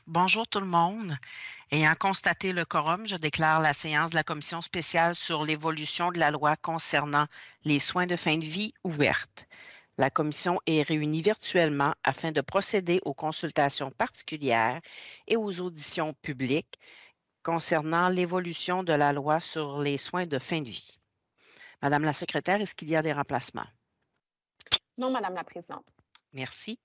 Bonjour tout le monde. Ayant constaté le quorum, je déclare la séance de la commission spéciale sur l'évolution de la loi concernant les soins de fin de vie ouverte. La commission est réunie virtuellement afin de procéder aux consultations particulières et aux auditions publiques concernant l'évolution de la loi sur les soins de fin de vie. Madame la secrétaire, est-ce qu'il y a des remplacements? Non, Madame la présidente. Merci.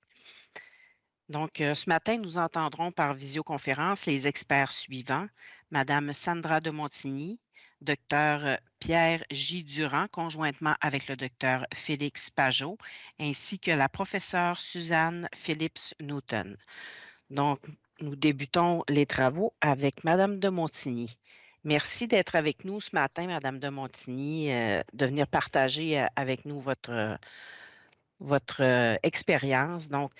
Ce matin, nous entendrons par visioconférence les experts suivants: Madame Sandra de Montigny, Dr Pierre J. Durand, conjointement avec le Dr Félix Pajot, ainsi que la professeure Suzanne Phillips-Newton. Donc, nous débutons les travaux avec Madame de Montigny. Merci d'être avec nous ce matin, Madame de Montigny, de venir partager avec nous votre expérience. Donc,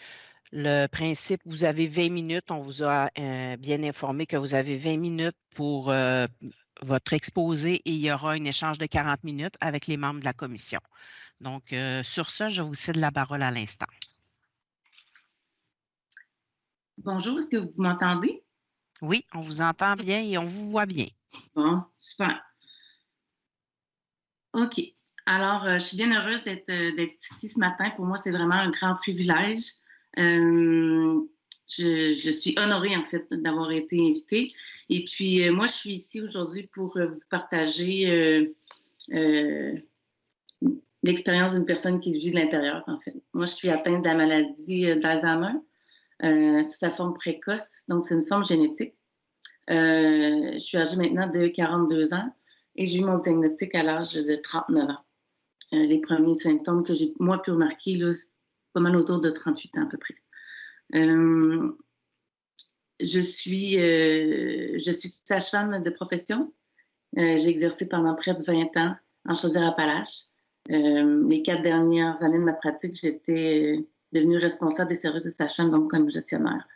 le principe, vous avez 20 minutes. On vous a bien informé que vous avez 20 minutes pour votre exposé et il y aura un échange de 40 minutes avec les membres de la commission. Sur ce, je vous cède la parole à l'instant. Bonjour, est-ce que vous m'entendez? Oui, on vous entend bien et on vous voit bien. Bon, super. OK. Alors, je suis bien heureuse d'être ici ce matin. Pour moi, c'est vraiment un grand privilège. Je suis honorée, en fait, d'avoir été invitée. Et puis, moi, je suis ici aujourd'hui pour vous partager l'expérience d'une personne qui vit de l'intérieur, en fait. Moi, je suis atteinte de la maladie d'Alzheimer sous sa forme précoce. Donc, c'est une forme génétique. Je suis âgée maintenant de 42 ans et j'ai eu mon diagnostic à l'âge de 39 ans. Les premiers symptômes que j'ai, moi, pu remarquer, là, c'est pas mal autour de 38 ans à peu près. Je suis sage-femme de profession. J'ai exercé pendant près de 20 ans en Chaudière-Appalaches. Les 4 dernières années de ma pratique, j'étais devenue responsable des services de sage-femme, donc comme gestionnaire.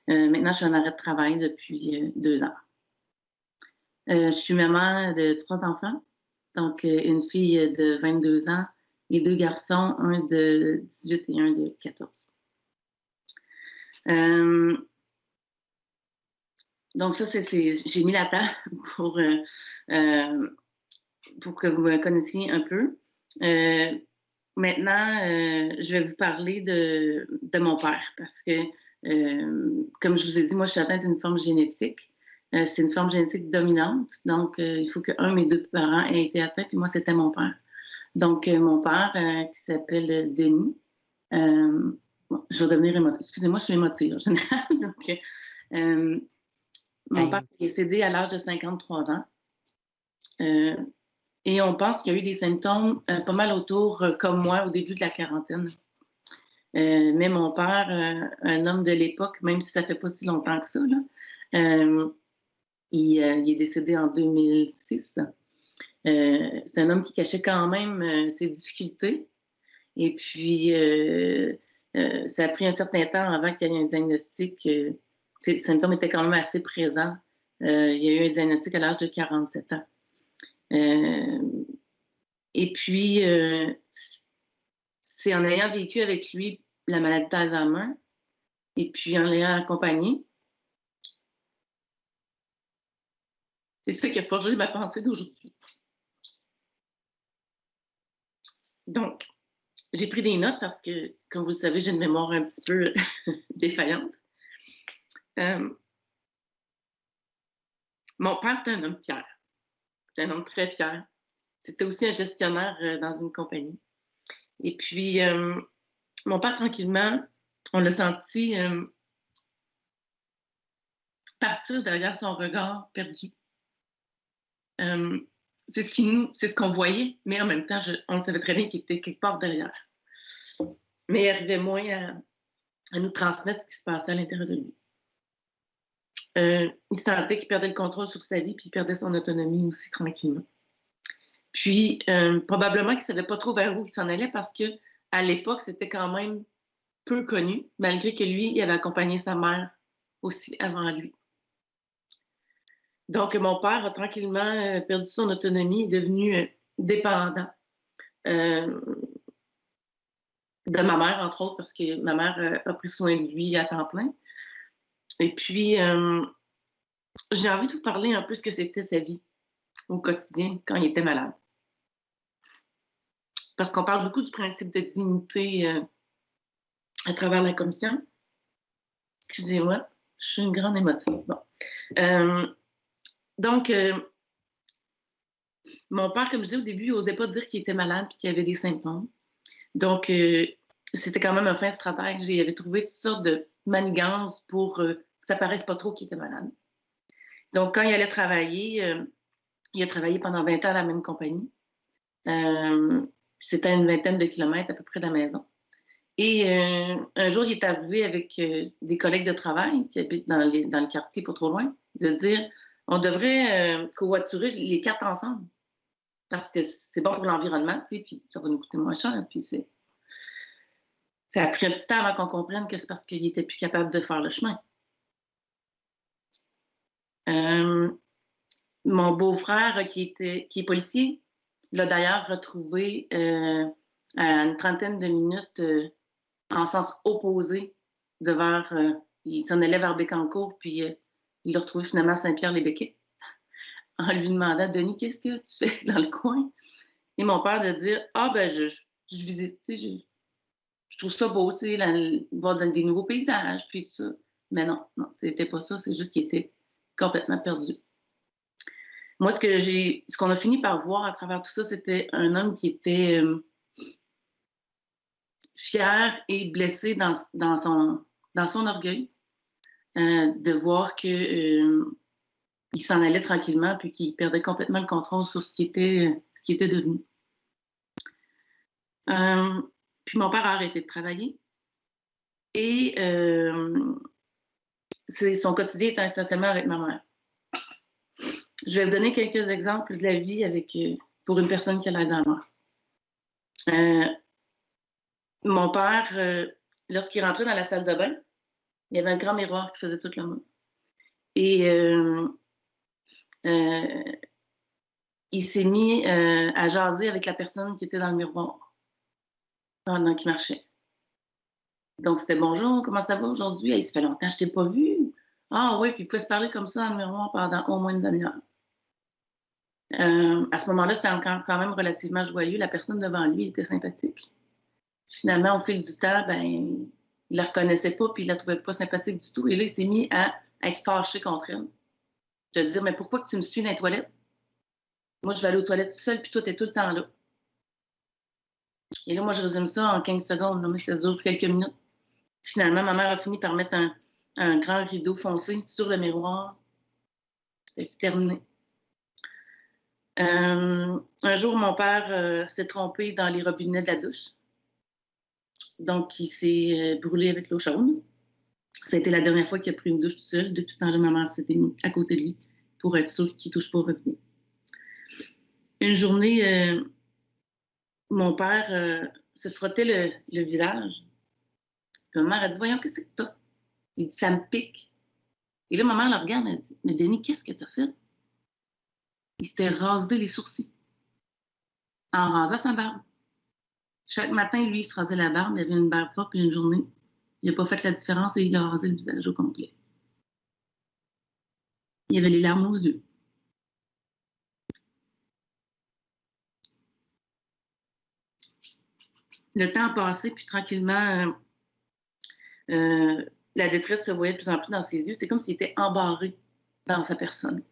Maintenant, je suis en arrêt de travail depuis 2 ans. Je suis maman de 3 enfants, donc une fille de 22 ans et 2 garçons, un de 18 et un de 14. Donc ça, j'ai mis la table pour que vous me connaissiez un peu. Maintenant, je vais vous parler de mon père parce que, comme je vous ai dit, moi, je suis atteinte d'une forme génétique. C'est une forme génétique dominante. Donc, il faut qu'un de mes 2 parents ait été atteint, puis moi, c'était mon père. Donc, mon père, qui s'appelle Denis, bon, je vais devenir émotive. Excusez-moi, je suis émotive en général. Donc, mon père est décédé à l'âge de 53 ans. Et on pense qu'il y a eu des symptômes pas mal autour, comme moi, au début de la quarantaine. Mais mon père, un homme de l'époque, même si ça fait pas si longtemps que ça, là, il est décédé en 2006. C'est un homme qui cachait quand même ses difficultés. Et puis, ça a pris un certain temps avant qu'il y ait un diagnostic. Ces symptômes étaient quand même assez présents. Il y a eu un diagnostic à l'âge de 47 ans. Et puis, c'est en ayant vécu avec lui la maladie d'Alzheimer et puis en l'ayant accompagné, c'est ça qui a forgé ma pensée d'aujourd'hui. Donc, j'ai pris des notes parce que, comme vous le savez, j'ai une mémoire un petit peu défaillante. Mon père, c'était un homme fier. C'était un homme très fier. C'était aussi un gestionnaire dans une compagnie. Et puis, mon père, tranquillement, on l'a senti partir derrière son regard perdu. C'est ce qu'on voyait, mais en même temps, on savait très bien qu'il était quelque part derrière. Mais il arrivait moins à nous transmettre ce qui se passait à l'intérieur de lui. Il sentait qu'il perdait le contrôle sur sa vie, puis il perdait son autonomie aussi tranquillement. Puis, probablement qu'il ne savait pas trop vers où il s'en allait parce que à l'époque, c'était quand même peu connu, malgré que lui, il avait accompagné sa mère aussi avant lui. Donc, mon père a tranquillement perdu son autonomie, est devenu dépendant de ma mère, entre autres, parce que ma mère a pris soin de lui à temps plein. Et puis, j'ai envie de vous parler un peu de ce que c'était sa vie au quotidien quand il était malade. Parce qu'on parle beaucoup du principe de dignité à travers la commission. Excusez-moi, je suis une grande émotive. Bon. Donc, mon père, comme je disais au début, il n'osait pas dire qu'il était malade et qu'il avait des symptômes. Donc, c'était quand même un fin stratège. Il avait trouvé toutes sortes de manigances pour que ça ne paraisse pas trop qu'il était malade. Donc, quand il allait travailler, il a travaillé pendant 20 ans à la même compagnie. C'était à une vingtaine de kilomètres à peu près de la maison. Et un jour, il est arrivé avec des collègues de travail qui habitent dans le quartier, pas trop loin, de dire on devrait covoiturer les quatre ensemble parce que c'est bon pour l'environnement, puis ça va nous coûter moins cher. Puis ça a pris un petit temps avant qu'on comprenne que c'est parce qu'il n'était plus capable de faire le chemin. Mon beau-frère, qui est policier, l'a d'ailleurs retrouvé à une trentaine de minutes en sens opposé il s'en allait vers Bécancour, puis il l'a retrouvé finalement à Saint-Pierre-les-Béquets en lui demandant « Denis, qu'est-ce que tu fais dans le coin? » Et mon père de dire « Ah, ben, je visite, tu sais, je trouve ça beau, tu sais, voir des nouveaux paysages, puis tout ça. » Mais non, c'était pas ça, c'est juste qu'il était complètement perdu. Moi, ce qu'on a fini par voir à travers tout ça, c'était un homme qui était fier et blessé dans son orgueil, de voir qu'il s'en allait tranquillement puis qu'il perdait complètement le contrôle sur ce qui était devenu. Puis mon père a arrêté de travailler et son quotidien était essentiellement avec ma mère. Je vais vous donner quelques exemples de la vie pour une personne qui a l'air d'un mort. Mon père, lorsqu'il rentrait dans la salle de bain, il y avait un grand miroir qui faisait tout le monde. Et il s'est mis à jaser avec la personne qui était dans le miroir pendant qu'il marchait. Donc, c'était « Bonjour, comment ça va aujourd'hui? Hey, ça fait longtemps que je ne t'ai pas vu. » Ah oui, puis il pouvait se parler comme ça dans le miroir pendant au moins une demi-heure. À ce moment-là, c'était encore quand même relativement joyeux. La personne devant lui était sympathique. Finalement, au fil du temps, il ne la reconnaissait pas puis il ne la trouvait pas sympathique du tout. Et là, il s'est mis à être fâché contre elle. De dire « Mais pourquoi que tu me suis dans les toilettes? Moi, je vais aller aux toilettes tout seul puis toi, tu es tout le temps là. » Et là, moi, je résume ça en 15 secondes, là, mais ça dure quelques minutes. Finalement, ma mère a fini par mettre un grand rideau foncé sur le miroir. C'est terminé. Un jour, mon père s'est trompé dans les robinets de la douche. Donc, il s'est brûlé avec l'eau chaude. Ça a été la dernière fois qu'il a pris une douche tout seul. Depuis ce temps-là, ma mère s'était mise à côté de lui pour être sûre qu'il ne touche pas au robinet. Une journée, mon père se frottait le visage. Puis ma mère a dit « Voyons, qu'est-ce que t'as? » Il dit « Ça me pique. » Et là, ma mère le regarde et elle dit « Mais Denis, qu'est-ce que t'as fait? » Il s'était rasé les sourcils en rasant sa barbe. Chaque matin, lui, il se rasait la barbe. Il avait une barbe forte, puis une journée, il n'a pas fait la différence et il a rasé le visage au complet. Il avait les larmes aux yeux. Le temps a passé, puis tranquillement, la détresse se voyait de plus en plus dans ses yeux. C'est comme s'il était embarré dans sa personne.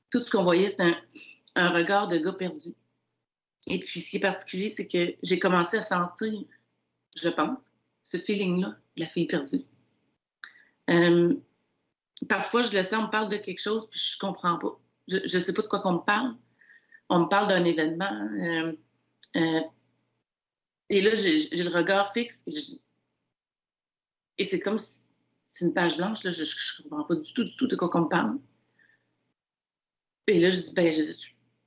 Tout ce qu'on voyait, c'était un regard de gars perdu. Et puis, ce qui est particulier, c'est que j'ai commencé à sentir, je pense, ce feeling-là de la fille perdue. Parfois, je le sens, on me parle de quelque chose, puis je ne comprends pas. Je ne sais pas de quoi qu'on me parle. On me parle d'un événement. Et là, j'ai le regard fixe. Et c'est comme si c'est une page blanche. Là, je ne comprends pas du tout de quoi qu'on me parle. Et là, je dis,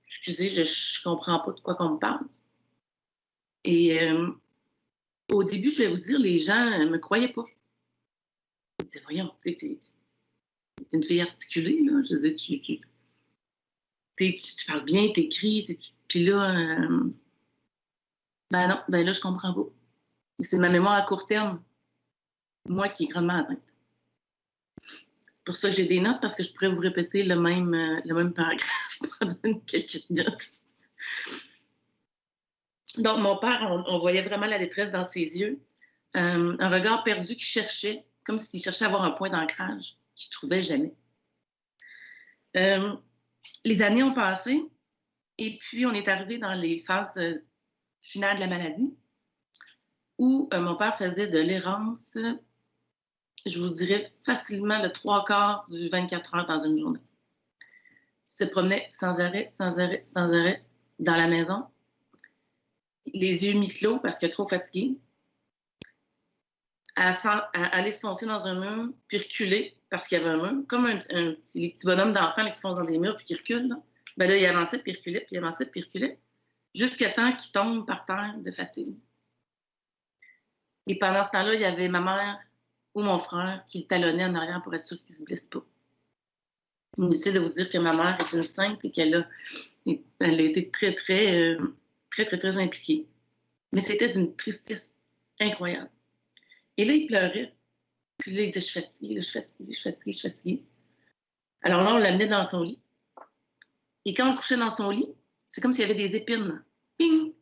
excusez, je ne comprends pas de quoi qu'on me parle. Et au début, je vais vous dire, les gens ne me croyaient pas. Ils disaient, voyons, t'es une fille articulée, là. Je disais, tu parles bien, t'écris. Puis là, non, là, je comprends pas. Et c'est ma mémoire à court terme, moi qui est grandement atteinte. pour ça que j'ai des notes, parce que je pourrais vous répéter le même paragraphe pendant quelques minutes. Donc, mon père, on voyait vraiment la détresse dans ses yeux. Un regard perdu qui cherchait, comme s'il cherchait à avoir un point d'ancrage qu'il ne trouvait jamais. Les années ont passé et puis on est arrivé dans les phases finales de la maladie où mon père faisait de l'errance, je vous dirais facilement le 3/4 du 24 heures dans une journée. Il se promenait sans arrêt dans la maison, les yeux mi-clos parce qu'il est trop fatigué, à aller se foncer dans un mur, puis reculer parce qu'il y avait un mur, comme les petits bonhommes d'enfants qui foncent dans des murs puis qui reculent. Là. Ben là, il avançait puis reculait, puis il avançait puis reculait, jusqu'à temps qu'il tombe par terre de fatigue. Et pendant ce temps-là, il y avait ma mère ou mon frère qui le talonnait en arrière pour être sûr qu'il ne se blesse pas. Inutile de vous dire que ma mère est une sainte et qu'elle a été très impliquée. Mais c'était d'une tristesse incroyable. Et là, il pleurait. Puis là, il disait, je suis fatiguée, je suis fatiguée. Alors là, on l'amenait dans son lit. Et quand on couchait dans son lit, c'est comme s'il y avait des épines. Ping!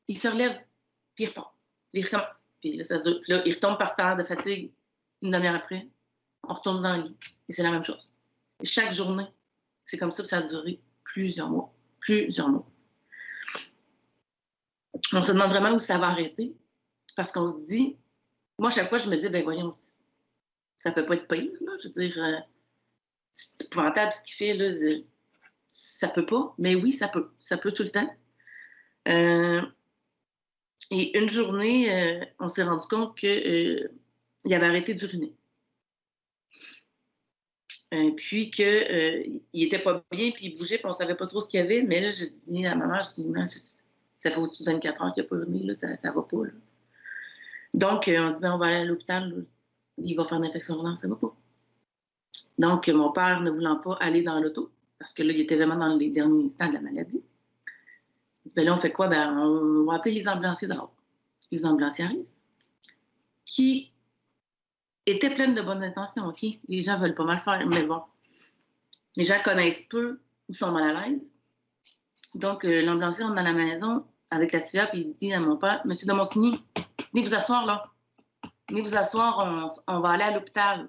Il se relève, puis il repart. Puis il recommence. Puis là, ça dure. Puis là, il retombe par terre de fatigue. Une demi-heure après, on retourne dans le lit. Et c'est la même chose. Et chaque journée, c'est comme ça que ça a duré plusieurs mois. On se demande vraiment où ça va arrêter. Parce qu'on se dit, moi, chaque fois, je me dis, ben voyons, ça peut pas être pire, là. Je veux dire, c'est épouvantable ce qu'il fait, là. Ça peut pas, mais oui, ça peut. Ça peut tout le temps. Et une journée, on s'est rendu compte qu'il avait arrêté d'uriner. Puis qu'il était pas bien, puis il bougeait, puis on savait pas trop ce qu'il y avait. Mais là, j'ai dit à ma mère, je dis, ça fait au-dessus de 24 heures qu'il n'a pas uriné, là, ça va pas, là. Donc, on dit, ben, on va aller à l'hôpital, là. Il va faire une infection urinaire, ça va pas. Donc, mon père ne voulant pas aller dans l'auto, parce que là, il était vraiment dans les derniers instants de la maladie. Il dit, ben là, on fait quoi? Ben, on va appeler les ambulanciers dehors. Les ambulanciers arrivent, qui étaient pleines de bonnes intentions, OK? Les gens veulent pas mal faire, mais bon. Les gens connaissent peu ou sont mal à l'aise. Donc, l'ambulancier rentre dans la maison avec la civière, puis il dit à mon père, Monsieur de Montigny, venez vous asseoir, là. Venez vous asseoir, on va aller à l'hôpital.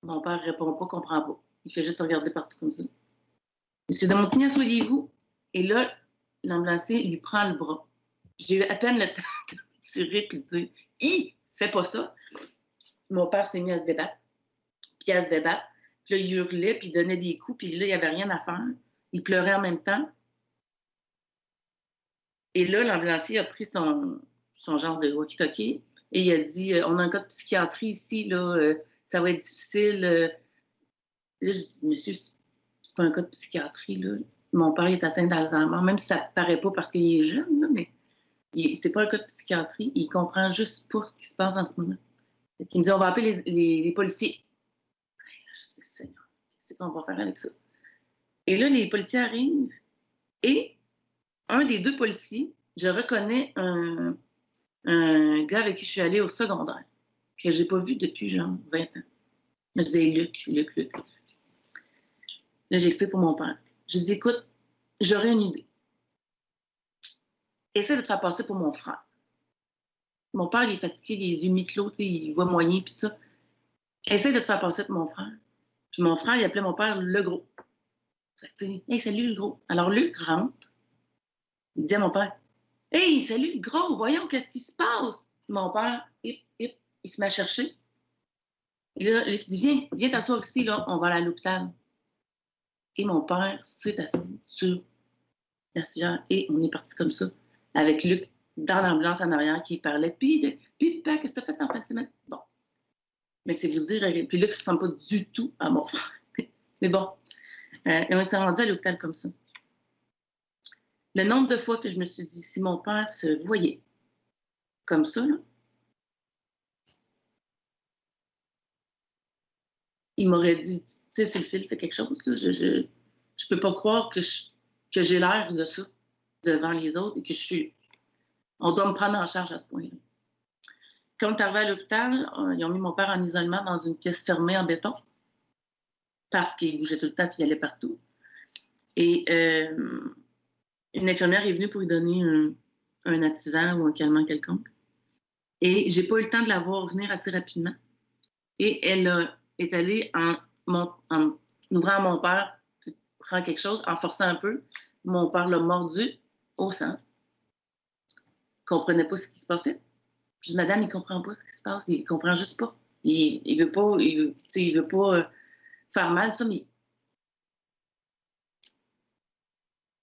Mon père ne répond pas, comprend pas. Il fait juste regarder partout comme ça. Monsieur de Montigny, asseyez-vous. Et là, l'ambulancier lui prend le bras. J'ai eu à peine le temps de tirer et de dire « Hi! Fais pas ça! » Mon père s'est mis à se débattre. Puis à se débattre. Puis là, il hurlait, puis il donnait des coups, puis là, il n'y avait rien à faire. Il pleurait en même temps. Et là, l'ambulancier a pris son genre de walkie-talkie et il a dit on a un cas de psychiatrie ici, là, ça va être difficile. Là, je dis monsieur, c'est pas un cas de psychiatrie, là. Mon père est atteint d'Alzheimer, même si ça ne paraît pas parce qu'il est jeune, là, mais c'est pas un cas de psychiatrie. Il comprend juste pas ce qui se passe en ce moment. Il me dit on va appeler les policiers. Je dis Seigneur, qu'est-ce qu'on va faire avec ça? Et là, les policiers arrivent et un des deux policiers, je reconnais un gars avec qui je suis allée au secondaire, que je n'ai pas vu depuis genre 20 ans. Je me disais Luc. Là, j'explique pour mon père. Je dis écoute, j'aurais une idée. Essaie de te faire passer pour mon frère. Mon père, il est fatigué, les yeux mi-clos, il voit moyen, puis ça. Essaie de te faire passer pour mon frère. Puis mon frère, il appelait mon père le gros. Fait que, hey, salut le gros. Alors, Luc rentre. Il dit à mon père, hey, salut le gros, voyons, qu'est-ce qui se passe? Mon père, il se met à chercher. Et là, Luc dit, viens t'asseoir ici, là, on va aller à l'hôpital. Et mon père s'est assis sur la civière et on est parti comme ça, avec Luc dans l'ambulance en arrière qui parlait, puis papa, qu'est-ce que t'as fait en fin de semaine? Bon. Mais c'est vous dire, puis Luc ne ressemble pas du tout à mon frère. Mais bon, et on s'est rendu à l'hôpital comme ça. Le nombre de fois que je me suis dit, si mon père se voyait comme ça, là, il m'aurait dit, tu sais, sur le fil, fais quelque chose. Là, je peux pas croire que j'ai l'air de ça devant les autres et que on doit me prendre en charge à ce point-là. Quand on est arrivé à l'hôpital, ils ont mis mon père en isolement dans une pièce fermée en béton. parce qu'il bougeait tout le temps et il allait partout. Et une infirmière est venue pour lui donner un activant ou un calmant quelconque. Et j'ai pas eu le temps de la voir venir assez rapidement. Et elle est allée en ouvrant mon père, prend quelque chose, en forçant un peu. Mon père l'a mordu au sang. Il comprenait pas ce qui se passait. Je dis, madame, il comprend pas ce qui se passe. Il comprend juste pas. Il veut pas, il veut pas faire mal, ça, mais...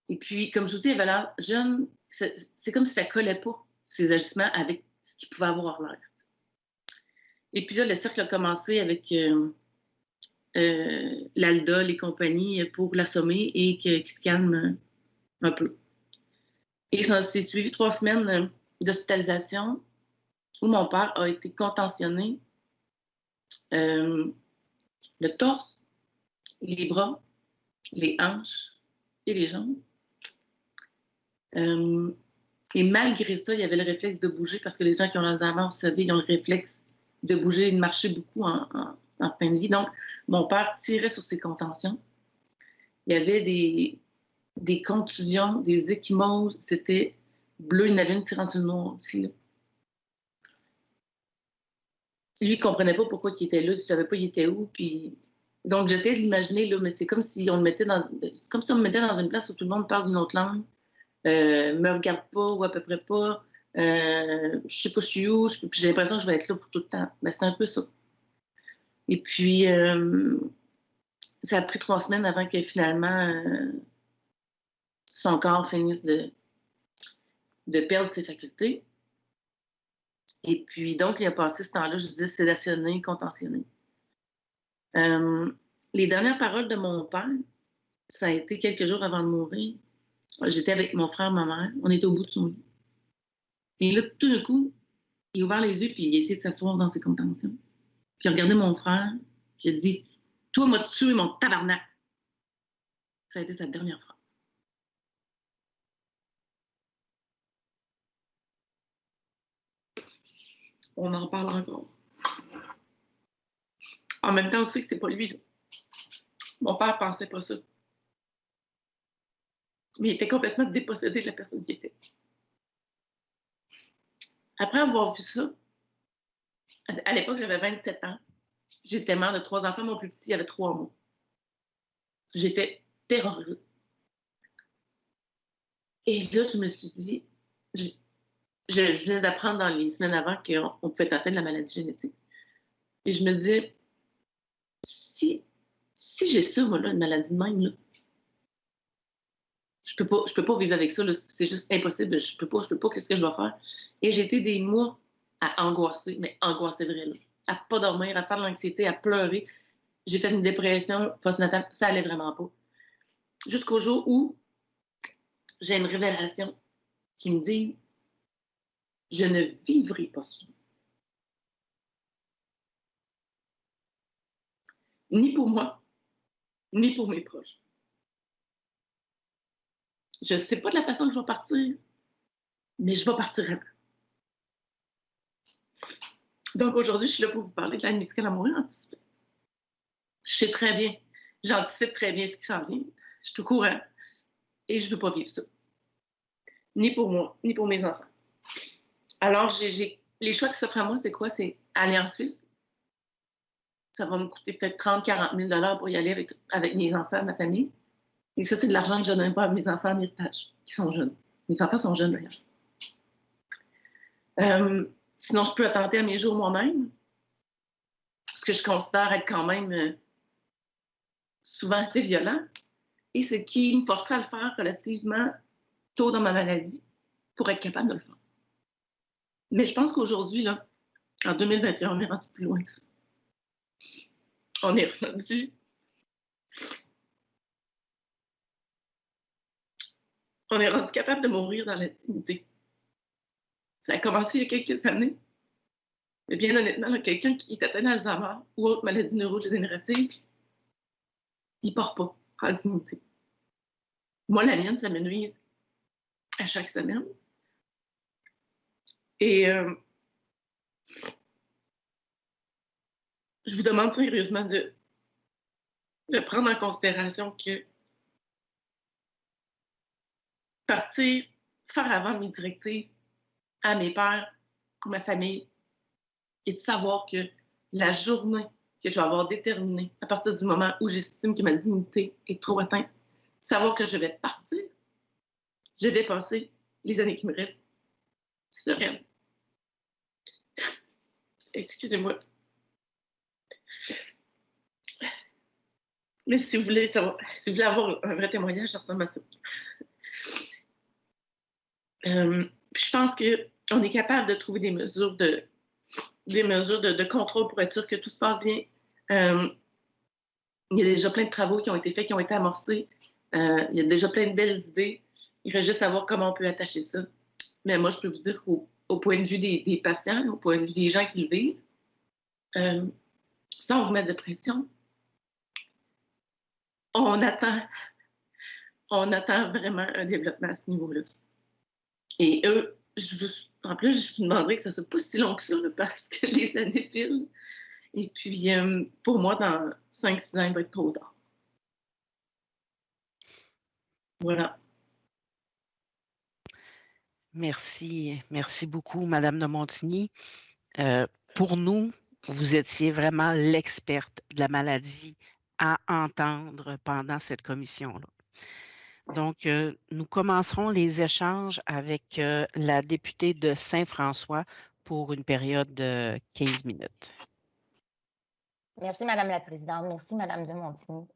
Et puis, comme je vous dis, il avait l'air jeune. C'est comme si ça collait pas, ses agissements, avec ce qu'il pouvait avoir l'air. Et puis là, le cercle a commencé avec l'Aldol et compagnie pour l'assommer et qu'il se calme un peu. Et ça s'est suivi 3 semaines d'hospitalisation où mon père a été contentionné le torse, les bras, les hanches et les jambes. Et malgré ça, il y avait le réflexe de bouger parce que les gens qui ont l'Alzheimer, vous savez, ils ont le réflexe de bouger et de marcher beaucoup en fin de vie. Donc, mon père tirait sur ses contentions. Il y avait des contusions, des ecchymoses. C'était bleu, il y en avait une tirant sur le noir aussi. Là. Lui, il ne comprenait pas pourquoi il était là, il ne savait pas il était où. Puis... Donc, j'essayais de l'imaginer, là, mais c'est comme si on me mettait dans une place où tout le monde parle d'une autre langue. Me regarde pas ou à peu près pas. Je sais pas je suis où. Puis j'ai l'impression que je vais être là pour tout le temps. Ben, c'est un peu ça. Et puis, ça a pris 3 semaines avant que finalement son corps finisse de perdre ses facultés. Et puis, donc, il a passé ce temps-là, je disais, sédationné, contentionné. Les dernières paroles de mon père, ça a été quelques jours avant de mourir. J'étais avec mon frère et ma mère. On était au bout de son lit. Et là, tout d'un coup, il a ouvert les yeux puis il a essayé de s'asseoir dans ses contentions. Puis il a regardé mon frère, puis il a dit « Toi, m'as tué, mon tabarnak! » Ça a été sa dernière phrase. On en parle encore. En même temps, on sait que c'est pas lui. Là. Mon père pensait pas ça. Mais il était complètement dépossédé de la personne qui était. Après avoir vu ça, à l'époque, j'avais 27 ans. J'étais mère de 3 enfants. Mon plus petit avait 3 mois. J'étais terrorisée. Et là, je me suis dit, je venais d'apprendre dans les semaines avant qu'on pouvait être atteint de la maladie génétique. Et je me disais, si j'ai ça, moi, là, une maladie de même, là, je peux pas vivre avec ça, c'est juste impossible, je peux pas, qu'est-ce que je dois faire? Et j'ai été des mois à angoisser, mais angoisser vraiment, à pas dormir, à faire de l'anxiété, à pleurer. J'ai fait une dépression postnatale, ça allait vraiment pas. Jusqu'au jour où j'ai une révélation qui me dit, je ne vivrai pas ça. Ni pour moi, ni pour mes proches. Je ne sais pas de la façon que je vais partir, mais je vais partir avant. Donc aujourd'hui, je suis là pour vous parler de l'aide médicale à mourir anticipée. Je sais très bien, j'anticipe très bien ce qui s'en vient. Je suis au courant et je ne veux pas vivre ça. Ni pour moi, ni pour mes enfants. Alors, les choix qui s'offrent à moi, c'est quoi? C'est aller en Suisse. Ça va me coûter peut-être 30 000 $, 40 000 pour y aller avec mes enfants, ma famille. Et ça, c'est de l'argent que je ne donne pas à mes enfants en héritage, qui sont jeunes. Mes enfants sont jeunes, d'ailleurs. Sinon, je peux attenter à mes jours moi-même, ce que je considère être quand même souvent assez violent, et ce qui me forcera à le faire relativement tôt dans ma maladie pour être capable de le faire. Mais je pense qu'aujourd'hui, là, en 2021, on est rendu plus loin que ça. On est rendu capable de mourir dans l'intimité. Ça a commencé il y a quelques années. Mais bien honnêtement, là, quelqu'un qui est atteint d'Alzheimer ou autre maladie neurodégénérative, il ne part pas en dignité. Moi, la mienne, ça me nuise à chaque semaine. Et je vous demande sérieusement de de prendre en considération que partir, faire avant mes directives à mes pères ou ma famille et de savoir que la journée que je vais avoir déterminée à partir du moment où j'estime que ma dignité est trop atteinte, savoir que je vais partir, je vais passer les années qui me restent sereine. Excusez-moi. Mais si vous voulez savoir, si vous voulez avoir un vrai témoignage, ça ressemble à ça. Je pense qu'on est capable de trouver des mesures de contrôle pour être sûr que tout se passe bien. Il y a déjà plein de travaux qui ont été faits, qui ont été amorcés. Il y a déjà plein de belles idées. Il reste juste à savoir comment on peut attacher ça. Mais moi, je peux vous dire qu'au point de vue des patients, au point de vue des gens qui le vivent, sans vous mettre de pression, on attend vraiment un développement à ce niveau-là. Et eux, en plus, je vous demanderais que ce ne soit pas si long que ça, là, parce que les années filent. Et puis, pour moi, dans 5-6 ans, il va être trop tard. Voilà. Merci. Merci beaucoup, Madame de Montigny. Pour nous, vous étiez vraiment l'experte de la maladie à entendre pendant cette commission-là. Donc, nous commencerons les échanges avec la députée de Saint-François pour une période de 15 minutes. Merci, Madame la Présidente. Merci, Madame de Montigny.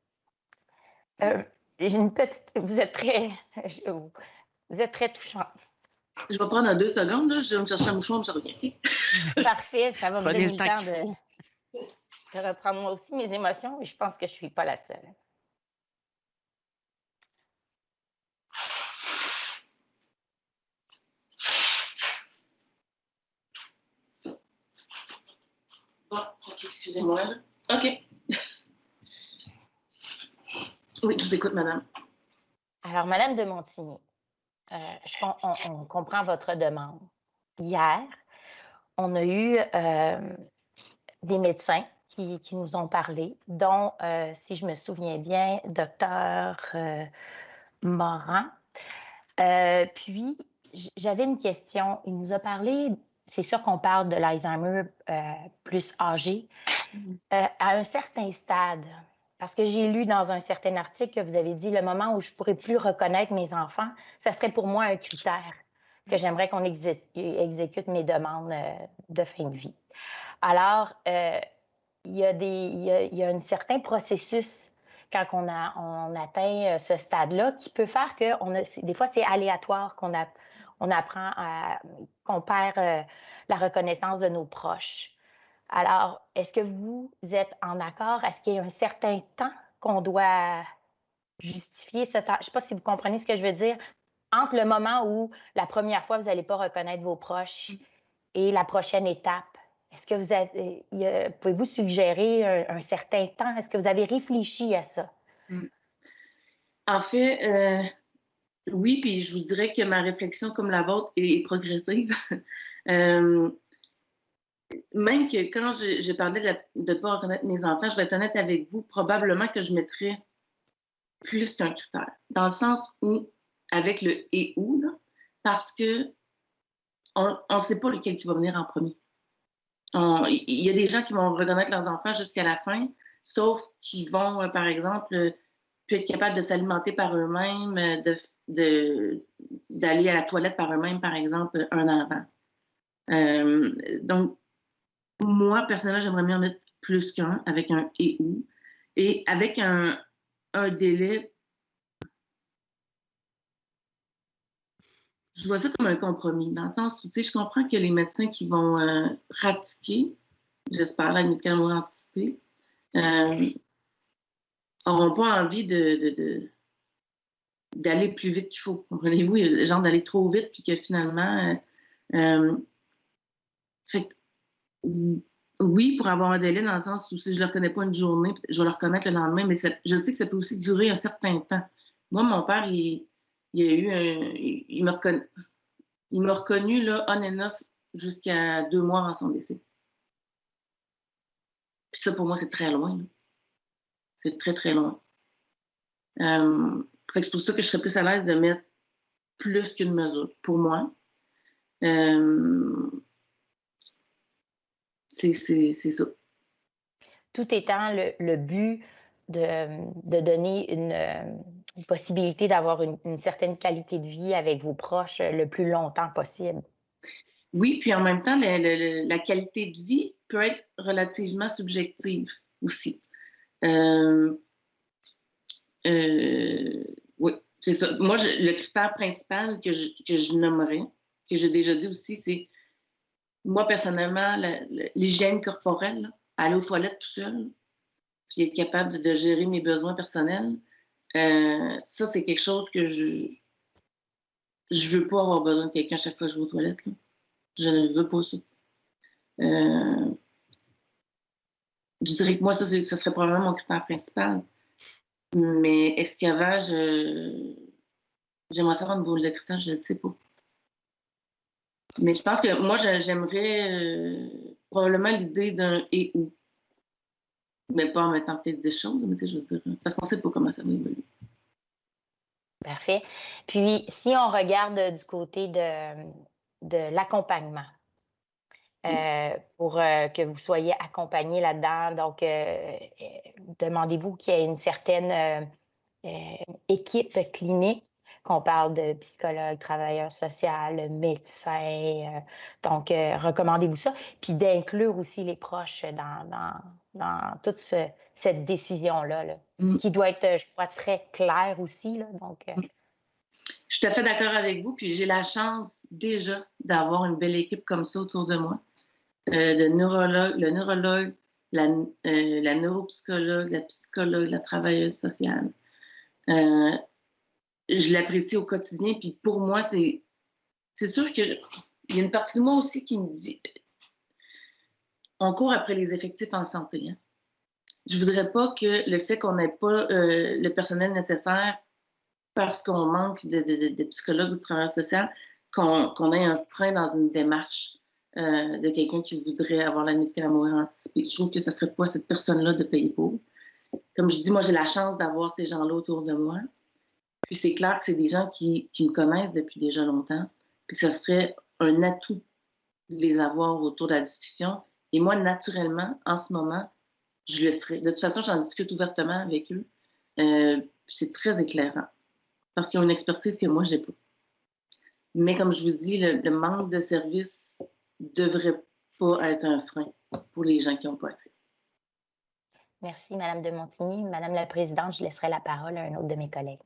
J'ai une petite... Vous êtes très touchant. Je vais prendre 2 secondes, là. Je vais me chercher un mouchoir, je reviens. Okay? Parfait, ça va me donner le temps de reprendre moi aussi mes émotions et je pense que je ne suis pas la seule. Bon, OK, excusez-moi. Là. OK. Oui, je vous écoute, madame. Alors, Madame de Montigny, on comprend votre demande. Hier, on a eu des médecins qui nous ont parlé, dont, si je me souviens bien, Dr Morin. Puis, j'avais une question. Il nous a parlé, c'est sûr qu'on parle de l'Alzheimer plus âgé, à un certain stade. Parce que j'ai lu dans un certain article que vous avez dit le moment où je ne pourrai plus reconnaître mes enfants, ça serait pour moi un critère que j'aimerais qu'on exécute mes demandes de fin de vie. Alors, il y a un certain processus quand on atteint ce stade-là qui peut faire que des fois, c'est aléatoire qu'on apprend qu'on perd la reconnaissance de nos proches. Alors, est-ce que vous êtes en accord? Est-ce qu'il y a un certain temps qu'on doit justifier ce temps? Je ne sais pas si vous comprenez ce que je veux dire. Entre le moment où la première fois, vous n'allez pas reconnaître vos proches et la prochaine étape, est-ce que pouvez-vous suggérer un certain temps? Est-ce que vous avez réfléchi à ça? En fait, oui, puis je vous dirais que ma réflexion, comme la vôtre, est progressive. Même que quand je parlais de ne pas reconnaître mes enfants, je vais être honnête avec vous, probablement que je mettrais plus qu'un critère. Dans le sens où, avec le « et où », là, parce que on ne sait pas lequel qui va venir en premier. Il y a des gens qui vont reconnaître leurs enfants jusqu'à la fin, sauf qu'ils vont, par exemple, plus être capables de s'alimenter par eux-mêmes, d'aller à la toilette par eux-mêmes, par exemple, un an avant. Donc, moi, personnellement, j'aimerais mieux en mettre plus qu'un, avec un « et où ». Et avec un délai, je vois ça comme un compromis, dans le sens où, tu sais, je comprends que les médecins qui vont pratiquer, j'espère, la médicament anticipée, n'auront pas envie d'aller plus vite qu'il faut. Comprenez-vous? Il y a le genre d'aller trop vite, puis que finalement... fait que, oui, pour avoir un délai, dans le sens où si je ne le reconnais pas une journée, je vais le reconnaître le lendemain, mais je sais que ça peut aussi durer un certain temps. Moi, mon père, il m'a reconnu là, on and off jusqu'à 2 mois avant son décès. Puis ça, pour moi, c'est très loin. C'est très, très loin. C'est pour ça que je serais plus à l'aise de mettre plus qu'une mesure, pour moi. C'est ça. Tout étant le but de donner une possibilité d'avoir une certaine qualité de vie avec vos proches le plus longtemps possible. Oui, puis en même temps, la qualité de vie peut être relativement subjective aussi. Oui, c'est ça. Moi, le critère principal que je nommerais, que j'ai déjà dit aussi, c'est moi, personnellement, l'hygiène corporelle, là, aller aux toilettes tout seul, puis être capable de gérer mes besoins personnels, ça, c'est quelque chose que je veux pas avoir besoin de quelqu'un chaque fois que je vais aux toilettes. Là. Je ne veux pas ça. Je dirais que moi, ça serait probablement mon critère principal. Mais esclavage, j'aimerais savoir une boule de cristal, je ne sais pas. Mais je pense que moi, j'aimerais probablement l'idée d'un et ou. Mais pas en mettant peut-être des choses, mais je veux dire, parce qu'on ne sait pas comment ça va évoluer. Parfait. Puis, si on regarde du côté de l'accompagnement, pour que vous soyez accompagné là-dedans, donc, demandez-vous qu'il y ait une certaine équipe clinique, qu'on parle de psychologue, travailleur social, médecin. Donc, recommandez-vous ça. Puis d'inclure aussi les proches dans toute cette décision-là, là, qui doit être, je crois, très claire aussi. Là, donc, Je suis tout à fait d'accord avec vous. Puis j'ai la chance déjà d'avoir une belle équipe comme ça autour de moi. Le neurologue, la neuropsychologue, la psychologue, la travailleuse sociale. Je l'apprécie au quotidien. Puis pour moi, c'est sûr qu'il y a une partie de moi aussi qui me dit on court après les effectifs en santé. Hein? Je voudrais pas que le fait qu'on n'ait pas le personnel nécessaire parce qu'on manque de psychologues ou de travailleurs sociaux, qu'on ait un frein dans une démarche de quelqu'un qui voudrait avoir la médicale à mourir anticipée. Je trouve que ce ne serait pas à cette personne-là de payer pour. Comme je dis, moi, j'ai la chance d'avoir ces gens-là autour de moi. Puis c'est clair que c'est des gens qui me connaissent depuis déjà longtemps. Puis ça serait un atout de les avoir autour de la discussion. Et moi, naturellement, en ce moment, je le ferai. De toute façon, j'en discute ouvertement avec eux. C'est très éclairant. Parce qu'ils ont une expertise que moi, je n'ai pas. Mais comme je vous dis, le manque de services ne devrait pas être un frein pour les gens qui n'ont pas accès. merci, Mme de Montigny. Madame la présidente, je laisserai la parole à un autre de mes collègues.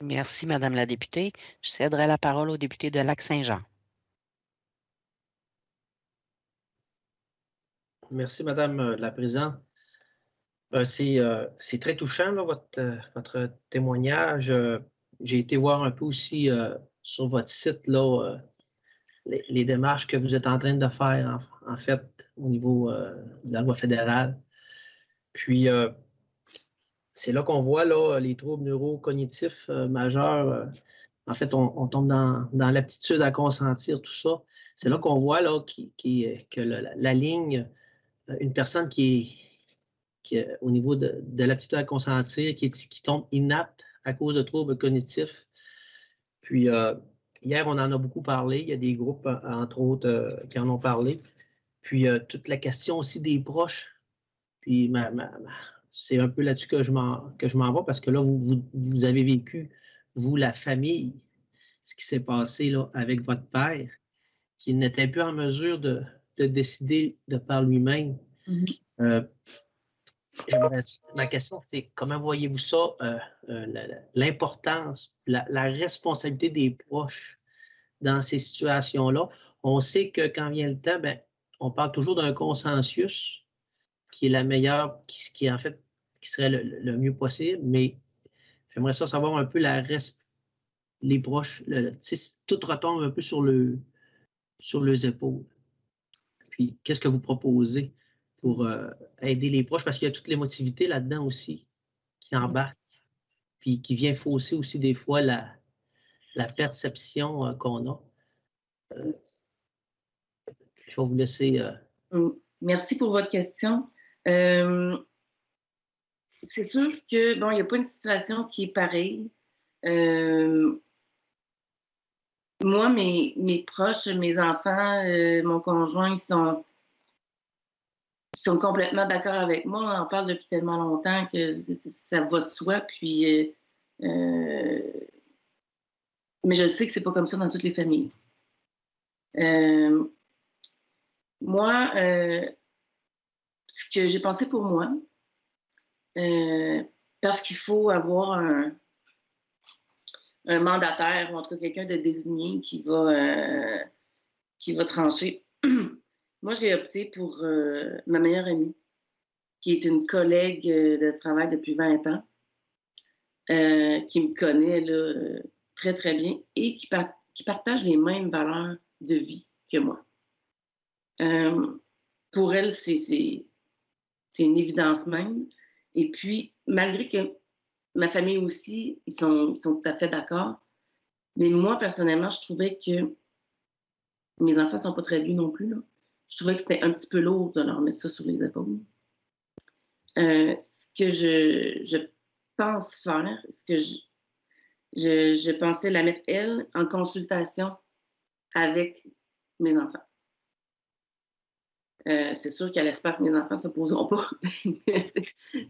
Merci, Madame la députée. Je céderai la parole au député de Lac-Saint-Jean. Merci, Madame la présidente. C'est très touchant, là, votre témoignage. J'ai été voir un peu aussi sur votre site là, les démarches que vous êtes en train de faire, en fait, au niveau de la loi fédérale. Puis, c'est là qu'on voit là, les troubles neurocognitifs majeurs. En fait, on tombe dans l'aptitude à consentir, tout ça. C'est là qu'on voit là, que la ligne, une personne qui au niveau de l'aptitude à consentir, qui tombe inapte à cause de troubles cognitifs. Puis, hier, on en a beaucoup parlé. Il y a des groupes, entre autres, qui en ont parlé. Puis, toute la question aussi des proches. Puis, c'est un peu là-dessus que je m'en vais parce que là, vous avez vécu, vous, la famille, ce qui s'est passé là, avec votre père, qui n'était plus en mesure de décider de par lui-même. Mm-hmm. Ma question, c'est comment voyez-vous ça, l'importance, la responsabilité des proches dans ces situations-là? On sait que quand vient le temps, on parle toujours d'un consensus qui est la meilleure, qui en fait, qui serait le mieux possible, mais j'aimerais ça savoir un peu les proches, tout retombe un peu sur les épaules. Puis, qu'est-ce que vous proposez pour aider les proches? Parce qu'il y a toute l'émotivité là-dedans aussi qui embarque, puis qui vient fausser aussi des fois la perception qu'on a. Je vais vous laisser... Merci pour votre question. c'est sûr que, bon, il n'y a pas une situation qui est pareille. Moi, mes proches, mes enfants, mon conjoint, ils sont complètement d'accord avec moi. On en parle depuis tellement longtemps que ça va de soi. Puis, mais je sais que c'est pas comme ça dans toutes les familles. Moi, ce que j'ai pensé pour moi, parce qu'il faut avoir un mandataire ou en tout cas quelqu'un de désigné qui va trancher. Moi, j'ai opté pour ma meilleure amie, qui est une collègue de travail depuis 20 ans, qui me connaît là, très, très bien et qui partage les mêmes valeurs de vie que moi. Pour elle, c'est une évidence même. Et puis, malgré que ma famille aussi, ils sont tout à fait d'accord, mais moi, personnellement, je trouvais que mes enfants ne sont pas très vieux non plus, là. Je trouvais que c'était un petit peu lourd de leur mettre ça sur les épaules. Ce que je pense faire, ce que je pensais la mettre, elle, en consultation avec mes enfants. C'est sûr qu'elle espère que mes enfants ne s'opposeront pas,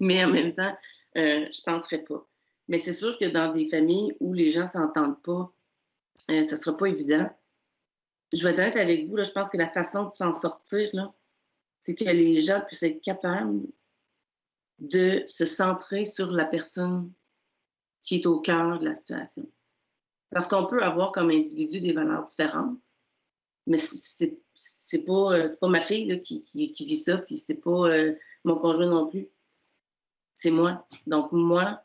mais en même temps, je ne penserais pas. Mais c'est sûr que dans des familles où les gens ne s'entendent pas, ça ne sera pas évident. Je vais être honnête avec vous, là, je pense que la façon de s'en sortir, là, c'est que les gens puissent être capables de se centrer sur la personne qui est au cœur de la situation. Parce qu'on peut avoir comme individu des valeurs différentes, mais c'est pas ma fille là, qui vit ça, puis c'est pas mon conjoint non plus. C'est moi. Donc moi,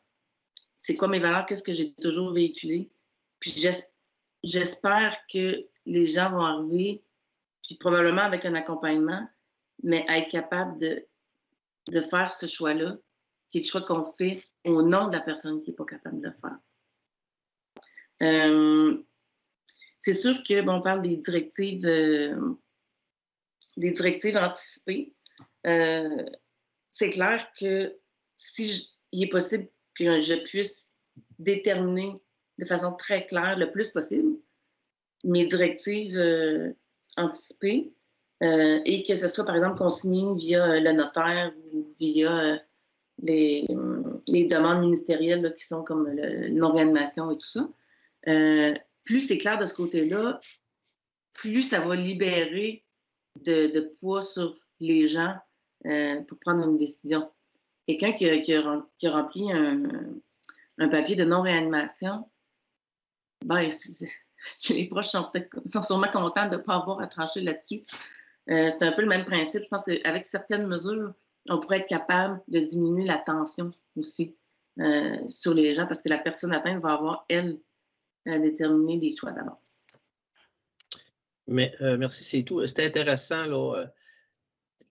c'est quoi mes valeurs? Qu'est-ce que j'ai toujours véhiculé? Puis j'espère que les gens vont arriver, puis probablement avec un accompagnement, mais à être capable de faire ce choix-là, qui est le choix qu'on fait au nom de la personne qui n'est pas capable de le faire. C'est sûr que, bon, on parle des directives anticipées. C'est clair que si il est possible que je puisse déterminer de façon très claire, le plus possible, mes directives anticipées, et que ce soit, par exemple, consigné via le notaire ou via les demandes ministérielles là, qui sont comme le non-réanimation et tout ça. Plus c'est clair de ce côté-là, plus ça va libérer de poids sur les gens pour prendre une décision. Quelqu'un qui a rempli un papier de non-réanimation, ben, les proches sont sûrement contents de ne pas avoir à trancher là-dessus. C'est un peu le même principe. Je pense qu'avec certaines mesures, on pourrait être capable de diminuer la tension aussi sur les gens parce que la personne atteinte va avoir, elle, déterminé des choix d'avance. Mais merci, c'est tout. C'était intéressant là,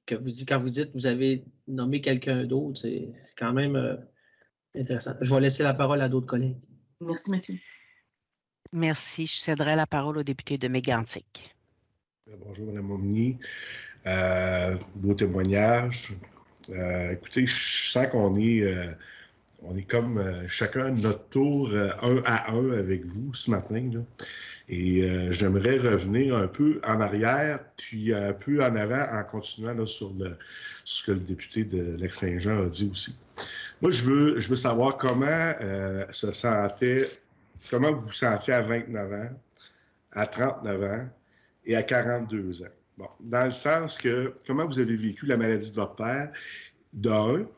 quand vous dites que vous avez nommé quelqu'un d'autre, c'est quand même intéressant. Je vais laisser la parole à d'autres collègues. Merci, monsieur. Merci. Je céderai la parole au député de Mégantic. Bonjour, Mme Omni. Beau témoignage. Écoutez, je sens qu'on est comme chacun de notre tour, un à un avec vous ce matin, là. Et j'aimerais revenir un peu en arrière, puis un peu en avant en continuant là, sur ce que le député de Lac-Saint-Jean a dit aussi. Moi, je veux savoir comment comment vous vous sentiez à 29 ans, à 39 ans et à 42 ans. Bon, dans le sens que, comment vous avez vécu la maladie de votre père, d'un,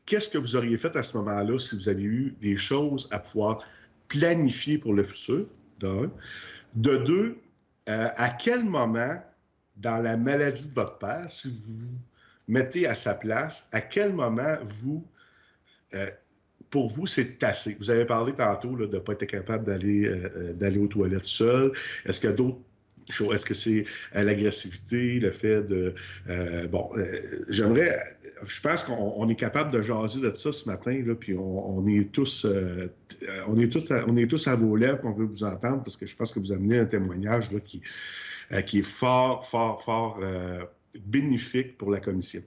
qu'est-ce que vous auriez fait à ce moment-là si vous aviez eu des choses à pouvoir planifier pour le futur, d'un. De deux, à quel moment, dans la maladie de votre père, si vous vous mettez à sa place, à quel moment pour vous, c'est assez? Vous avez parlé tantôt là, de ne pas être capable d'aller aux toilettes seul. Est-ce qu'il y a d'autres choses? Est-ce que c'est l'agressivité, le fait de... je pense qu'on est capable de jaser de ça ce matin, là, puis on est tous à vos lèvres, on veut vous entendre, parce que je pense que vous amenez un témoignage là, qui est fort, fort, fort bénéfique pour la commission.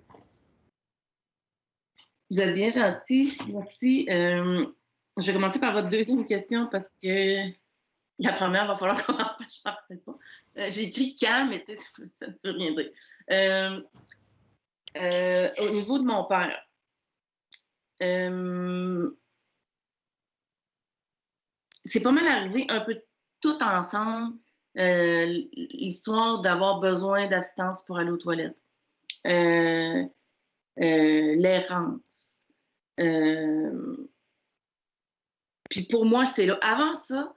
Vous êtes bien gentil. Merci. Je vais commencer par votre deuxième question parce que la première, va falloir qu'on en parle, je ne me rappelle pas. J'ai écrit quand, mais tu sais, ça ne veut rien dire. Au niveau de mon père, c'est pas mal arrivé un peu tout ensemble, l'histoire d'avoir besoin d'assistance pour aller aux toilettes. L'errance. Puis pour moi, c'est là. Avant ça,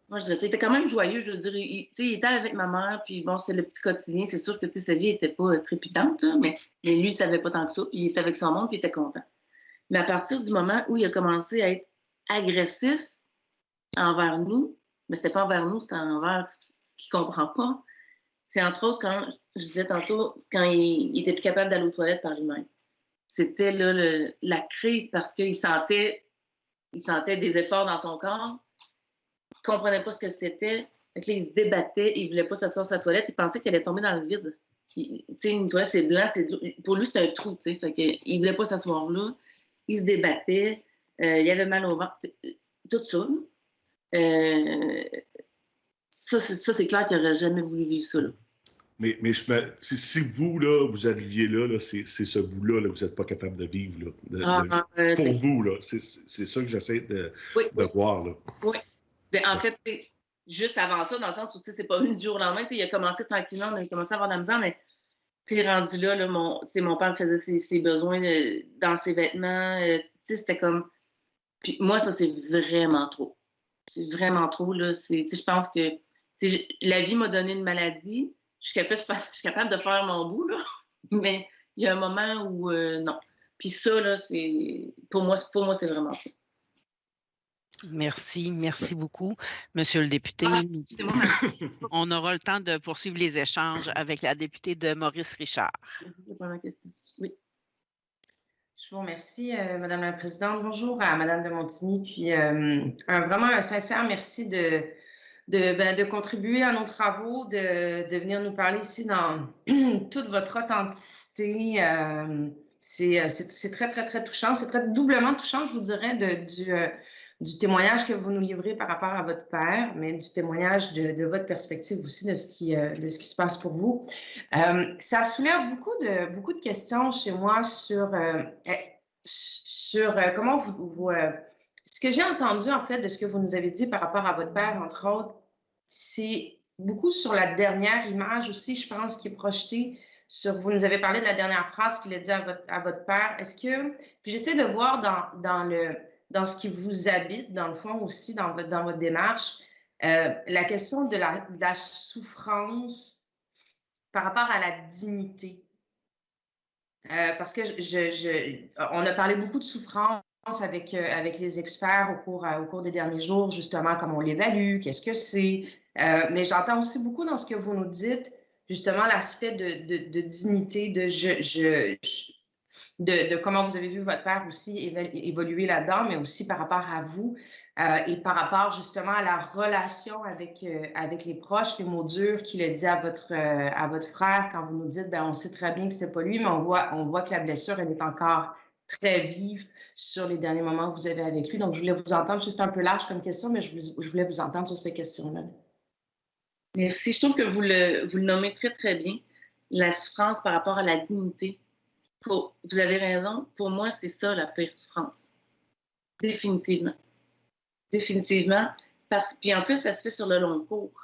moi, je dirais, il était quand même joyeux, je veux dire. Il était avec ma mère, puis bon, c'est le petit quotidien. C'est sûr que sa vie n'était pas trépidante, là, mais lui, il ne savait pas tant que ça. Puis il était avec son monde, puis il était content. Mais à partir du moment où il a commencé à être agressif envers nous, mais c'était pas envers nous, c'était envers ce qu'il ne comprend pas. C'est entre autres, quand je disais tantôt, quand il était plus capable d'aller aux toilettes par lui-même. C'était là la crise parce qu'il sentait des efforts dans son corps. Il ne comprenait pas ce que c'était. Là, il se débattait, il ne voulait pas s'asseoir sur sa toilette. Il pensait qu'il allait tomber dans le vide. Une toilette, c'est blanc, pour lui, c'est un trou. Fait que, il ne voulait pas s'asseoir là. Il se débattait. Il avait mal au ventre. Tout ça. Ça, c'est clair qu'il n'aurait jamais voulu vivre ça. Là. Mais si vous, là, vous arriviez là, c'est ce bout-là que vous n'êtes pas capable de vivre. Là, pour vous, là, c'est ça que j'essaie de voir. Là. Oui. Ben, en fait, juste avant ça, dans le sens où c'est pas venu du jour au lendemain. Il a commencé tranquillement, on a commencé à avoir de la misère, mais rendu là, mon père faisait ses besoins dans ses vêtements. C'était comme... Puis moi, ça, c'est vraiment trop. C'est vraiment trop. Là. Je pense que la vie m'a donné une maladie. Je suis capable de faire mon bout, là. Mais il y a un moment où non. Puis ça, là, pour moi, c'est vraiment ça. Merci beaucoup, Monsieur le député. On aura le temps de poursuivre les échanges avec la députée de Maurice Richard. Oui. Je vous remercie, Madame la Présidente. Bonjour à Madame de Montigny. Puis vraiment un sincère merci de contribuer à nos travaux, de venir nous parler ici dans toute votre authenticité. C'est très, très, très touchant. C'est très doublement touchant, je vous dirais, du témoignage que vous nous livrez par rapport à votre père, mais du témoignage de votre perspective aussi de ce qui se passe pour vous. Ça soulève beaucoup de questions chez moi sur comment vous ce que j'ai entendu, en fait, de ce que vous nous avez dit par rapport à votre père, entre autres, c'est beaucoup sur la dernière image aussi, je pense, qui est projetée sur... Vous nous avez parlé de la dernière phrase qu'il a dit à votre père. Est-ce que... Puis j'essaie de voir dans ce qui vous habite, dans le fond aussi, dans votre démarche, la question de la souffrance par rapport à la dignité. Parce que on a parlé beaucoup de souffrance avec les experts au cours des derniers jours, justement, comment on l'évalue, qu'est-ce que c'est. Mais j'entends aussi beaucoup dans ce que vous nous dites, justement, l'aspect de dignité, de comment vous avez vu votre père aussi évoluer là-dedans, mais aussi par rapport à vous et par rapport justement à la relation avec les proches, les mots durs qu'il a dit à votre frère quand vous nous dites, ben on sait très bien que c'était pas lui, mais on voit que la blessure, elle est encore très vive sur les derniers moments que vous avez avec lui. Donc, je voulais vous entendre, juste un peu large comme question, mais je voulais vous entendre sur ces questions-là. Merci. Je trouve que vous le nommez très, très bien, la souffrance par rapport à la dignité. Vous avez raison. Pour moi, c'est ça la pire souffrance. Définitivement. Définitivement. Puis en plus, ça se fait sur le long cours.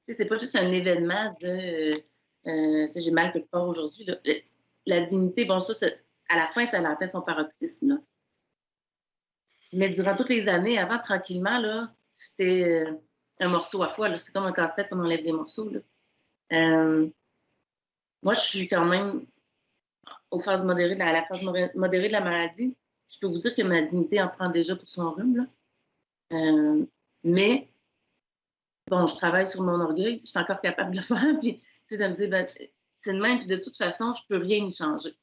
C'est pas juste un événement de j'ai mal quelque part aujourd'hui. La dignité, bon, ça, à la fin, ça a atteint son paroxysme. Là. Mais durant toutes les années, avant, tranquillement, là, c'était un morceau à fois. C'est comme un casse-tête qu'on enlève des morceaux. Là. Moi, je suis quand même aux phases modérées à la phase modérée de la maladie. Je peux vous dire que ma dignité en prend déjà pour son rhume. Là. Mais, bon, je travaille sur mon orgueil. Je suis encore capable de le faire. Puis, de me dire, ben, c'est de même. Puis, de toute façon, je ne peux rien y changer.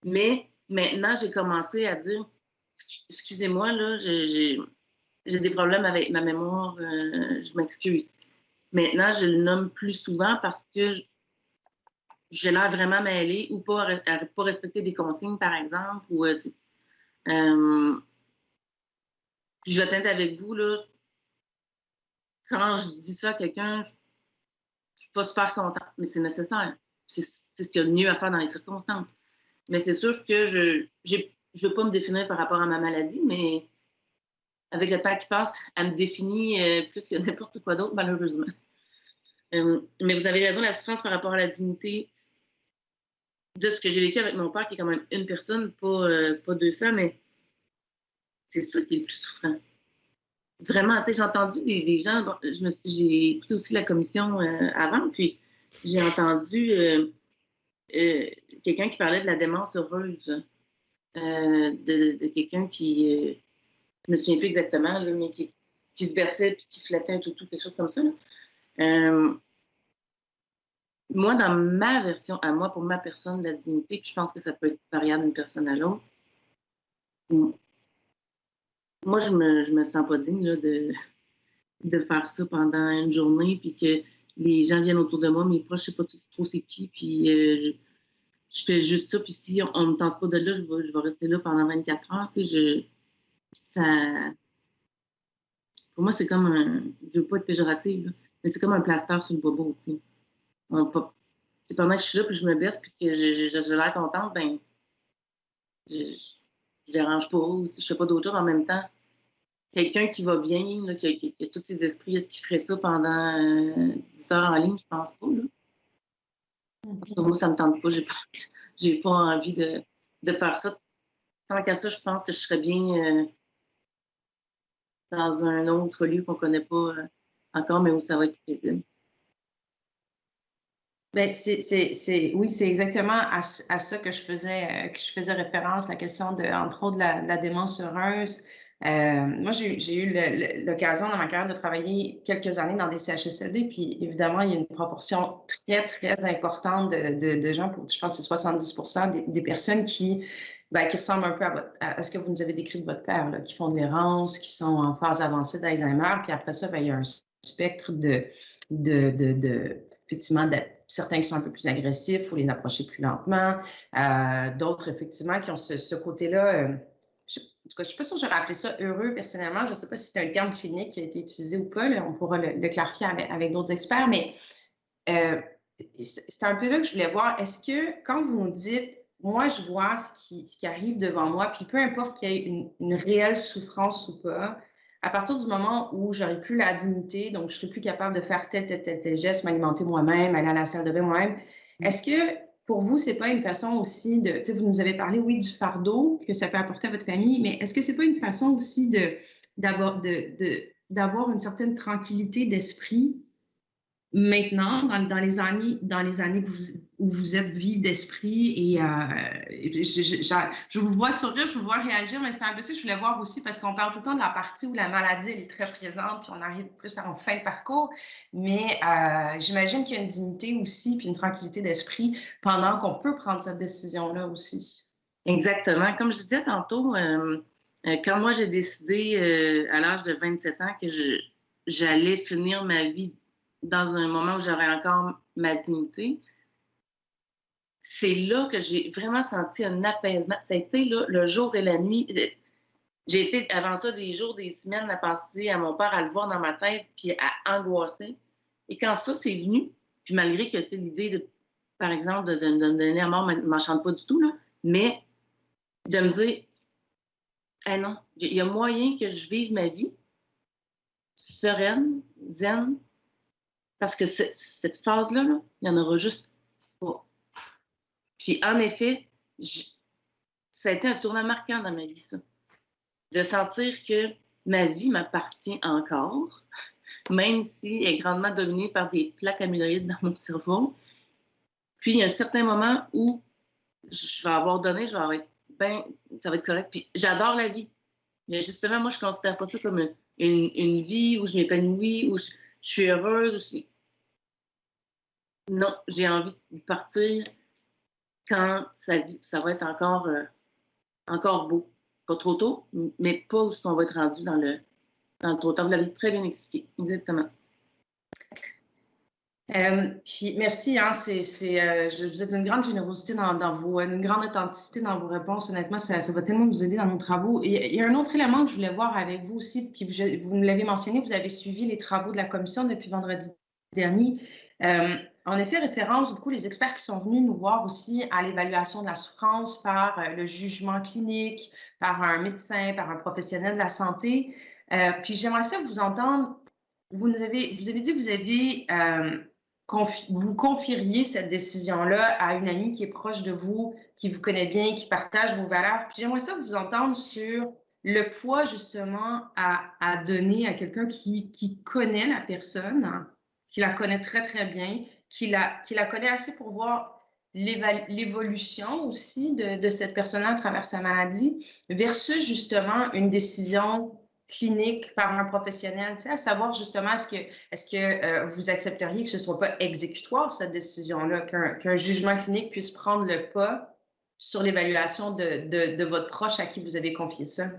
Mais, maintenant, j'ai commencé à dire, excusez-moi, là, j'ai des problèmes avec ma mémoire. Je m'excuse. Maintenant, je le nomme plus souvent parce que j'ai l'air vraiment mêlée ou pas à pas respecter des consignes, par exemple. Ou, puis je vais être honnête avec vous, là, quand je dis ça à quelqu'un, je suis pas super contente, mais c'est nécessaire. C'est ce qu'il y a de mieux à faire dans les circonstances. Mais c'est sûr que je veux pas me définir par rapport à ma maladie, mais avec le temps qui passe, elle me définit plus que n'importe quoi d'autre, malheureusement. Mais vous avez raison, la souffrance par rapport à la dignité de ce que j'ai vécu avec mon père, qui est quand même une personne, pas 200, mais c'est ça qui est le plus souffrant. Vraiment, j'ai entendu des gens, bon, j'ai écouté aussi la commission avant, puis j'ai entendu quelqu'un qui parlait de la démence heureuse, de quelqu'un qui, je me souviens plus exactement, là, mais qui se berçait puis qui flattait un toutou, quelque chose comme ça. Moi, dans ma version à moi, pour ma personne, la dignité, puis je pense que ça peut être variable d'une personne à l'autre, moi, je me sens pas digne là, de faire ça pendant une journée, puis que les gens viennent autour de moi, mes proches, je sais pas trop c'est qui, puis je fais juste ça, puis si on me tente pas de là, je vais rester là pendant 24 heures, tu sais, pour moi, c'est comme un, je veux pas être péjorative, là, mais c'est comme un plaster sur le bobo, tu sais. Pendant que je suis là, puis je me baisse, puis que j'ai l'air contente, ben, je dérange pas, je fais pas d'autre chose en même temps. Quelqu'un qui va bien, là, qui a tous ses esprits, est-ce qu'il ferait ça pendant 10 heures en ligne? Je pense pas, là. Parce que moi, ça me tente pas. J'ai pas envie de faire ça. Tant qu'à ça, je pense que je serais bien dans un autre lieu qu'on connaît pas encore, mais où ça va être paisible. Bien, oui, c'est exactement à ça que je faisais référence, la question de, entre autres, de la démence heureuse. Moi, j'ai eu l'occasion dans ma carrière de travailler quelques années dans des CHSLD, puis évidemment, il y a une proportion très, très importante de gens, je pense que c'est 70% des personnes qui ressemblent un peu à ce que vous nous avez décrit de votre père, là, qui font de l'errance, qui sont en phase avancée d'Alzheimer, puis après ça, il y a un spectre effectivement, certains qui sont un peu plus agressifs, il faut les approcher plus lentement. D'autres, effectivement, qui ont ce côté-là. En tout cas, je ne suis pas sûre que j'aurais appelé ça heureux personnellement. Je ne sais pas si c'est un terme clinique qui a été utilisé ou pas. Là, on pourra le clarifier avec d'autres experts. Mais c'est un peu là que je voulais voir. Est-ce que quand vous nous dites, moi, je vois ce qui arrive devant moi, puis peu importe qu'il y ait une réelle souffrance ou pas, à partir du moment où j'aurai plus la dignité, donc je serai plus capable de faire tel geste, m'alimenter moi-même, aller à la salle de bain moi-même, est-ce que pour vous, c'est pas une façon aussi de, tu sais, vous nous avez parlé, oui, du fardeau que ça peut apporter à votre famille, mais est-ce que c'est pas une façon aussi d'avoir une certaine tranquillité d'esprit maintenant, dans les années où vous êtes vive d'esprit et je vous vois sourire, je vous vois réagir, mais c'est un peu ça que je voulais voir aussi parce qu'on parle tout le temps de la partie où la maladie elle est très présente puis on arrive plus en fin de parcours, mais j'imagine qu'il y a une dignité aussi puis une tranquillité d'esprit pendant qu'on peut prendre cette décision-là aussi. Exactement. Comme je disais tantôt, quand moi j'ai décidé à l'âge de 27 ans que j'allais finir ma vie dans un moment où j'aurais encore ma dignité, c'est là que j'ai vraiment senti un apaisement. Ça a été là, le jour et la nuit. J'ai été, avant ça, des jours, des semaines à penser à mon père, à le voir dans ma tête, puis à angoisser. Et quand ça, c'est venu, puis malgré que l'idée, par exemple, de me donner à mort ne m'enchante pas du tout, là, mais de me dire, ah non, il y a moyen que je vive ma vie sereine, zen, parce que cette phase-là, là, il n'y en aura juste pas. Puis, en effet, ça a été un tournant marquant dans ma vie, ça. De sentir que ma vie m'appartient encore, même si elle est grandement dominée par des plaques amyloïdes dans mon cerveau. Puis, il y a un certain moment où je vais avoir donné, ça va être correct. Puis, j'adore la vie. Mais justement, moi, je ne considère pas ça comme une vie où je m'épanouis, où je suis heureuse aussi. Non, j'ai envie de partir quand ça va être encore beau. Pas trop tôt, mais pas où on va être rendu dans le trop tard. Vous l'avez très bien expliqué. Exactement. Puis merci, hein, vous êtes une grande générosité une grande authenticité dans vos réponses. Honnêtement, ça va tellement nous aider dans nos travaux. Et il y a un autre élément que je voulais voir avec vous aussi, puis vous me l'avez mentionné, vous avez suivi les travaux de la commission depuis vendredi dernier. En effet, référence beaucoup les experts qui sont venus nous voir aussi à l'évaluation de la souffrance par le jugement clinique, par un médecin, par un professionnel de la santé. Puis j'aimerais ça vous entendre. Vous avez dit que vous confieriez cette décision-là à une amie qui est proche de vous, qui vous connaît bien, qui partage vos valeurs. Puis j'aimerais ça vous entendre sur le poids justement à donner à quelqu'un qui connaît la personne, qui la connaît très, très bien, qui la connaît assez pour voir l'évolution aussi de cette personne-là à travers sa maladie, versus justement une décision clinique par un professionnel, à savoir justement est-ce que vous accepteriez que ce ne soit pas exécutoire, cette décision-là, qu'un jugement clinique puisse prendre le pas sur l'évaluation de votre proche à qui vous avez confié ça?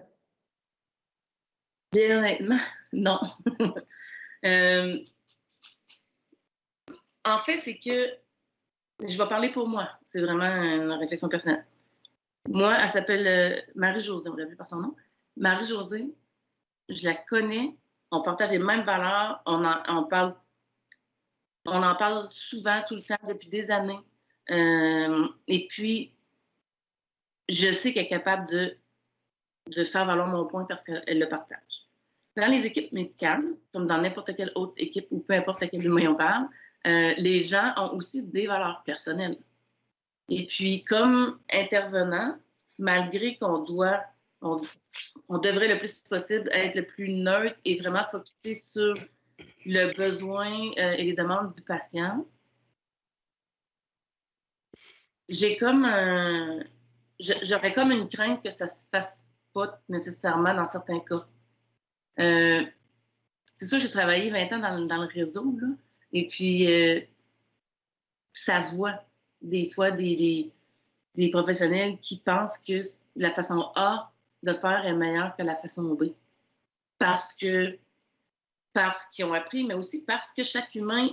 Bien honnêtement, non. En fait, c'est que je vais parler pour moi. C'est vraiment une réflexion personnelle. Moi, elle s'appelle Marie-Josée, on l'a vu par son nom. Marie-Josée, je la connais, on partage les mêmes valeurs, on en parle souvent, tout le temps, depuis des années. Et puis, je sais qu'elle est capable de faire valoir mon point parce qu'elle le partage. Dans les équipes médicales, comme dans n'importe quelle autre équipe ou peu importe à quel humain on parle, les gens ont aussi des valeurs personnelles. Et puis, comme intervenant, malgré qu'on devrait le plus possible être le plus neutre et vraiment focusé sur le besoin et les demandes du patient. J'aurais comme une crainte que ça se fasse pas nécessairement dans certains cas. C'est sûr que j'ai travaillé 20 ans dans le réseau, là, et puis ça se voit des fois des professionnels qui pensent que la façon A de faire est meilleure que la façon B. Parce qu'ils ont appris, mais aussi parce que chaque humain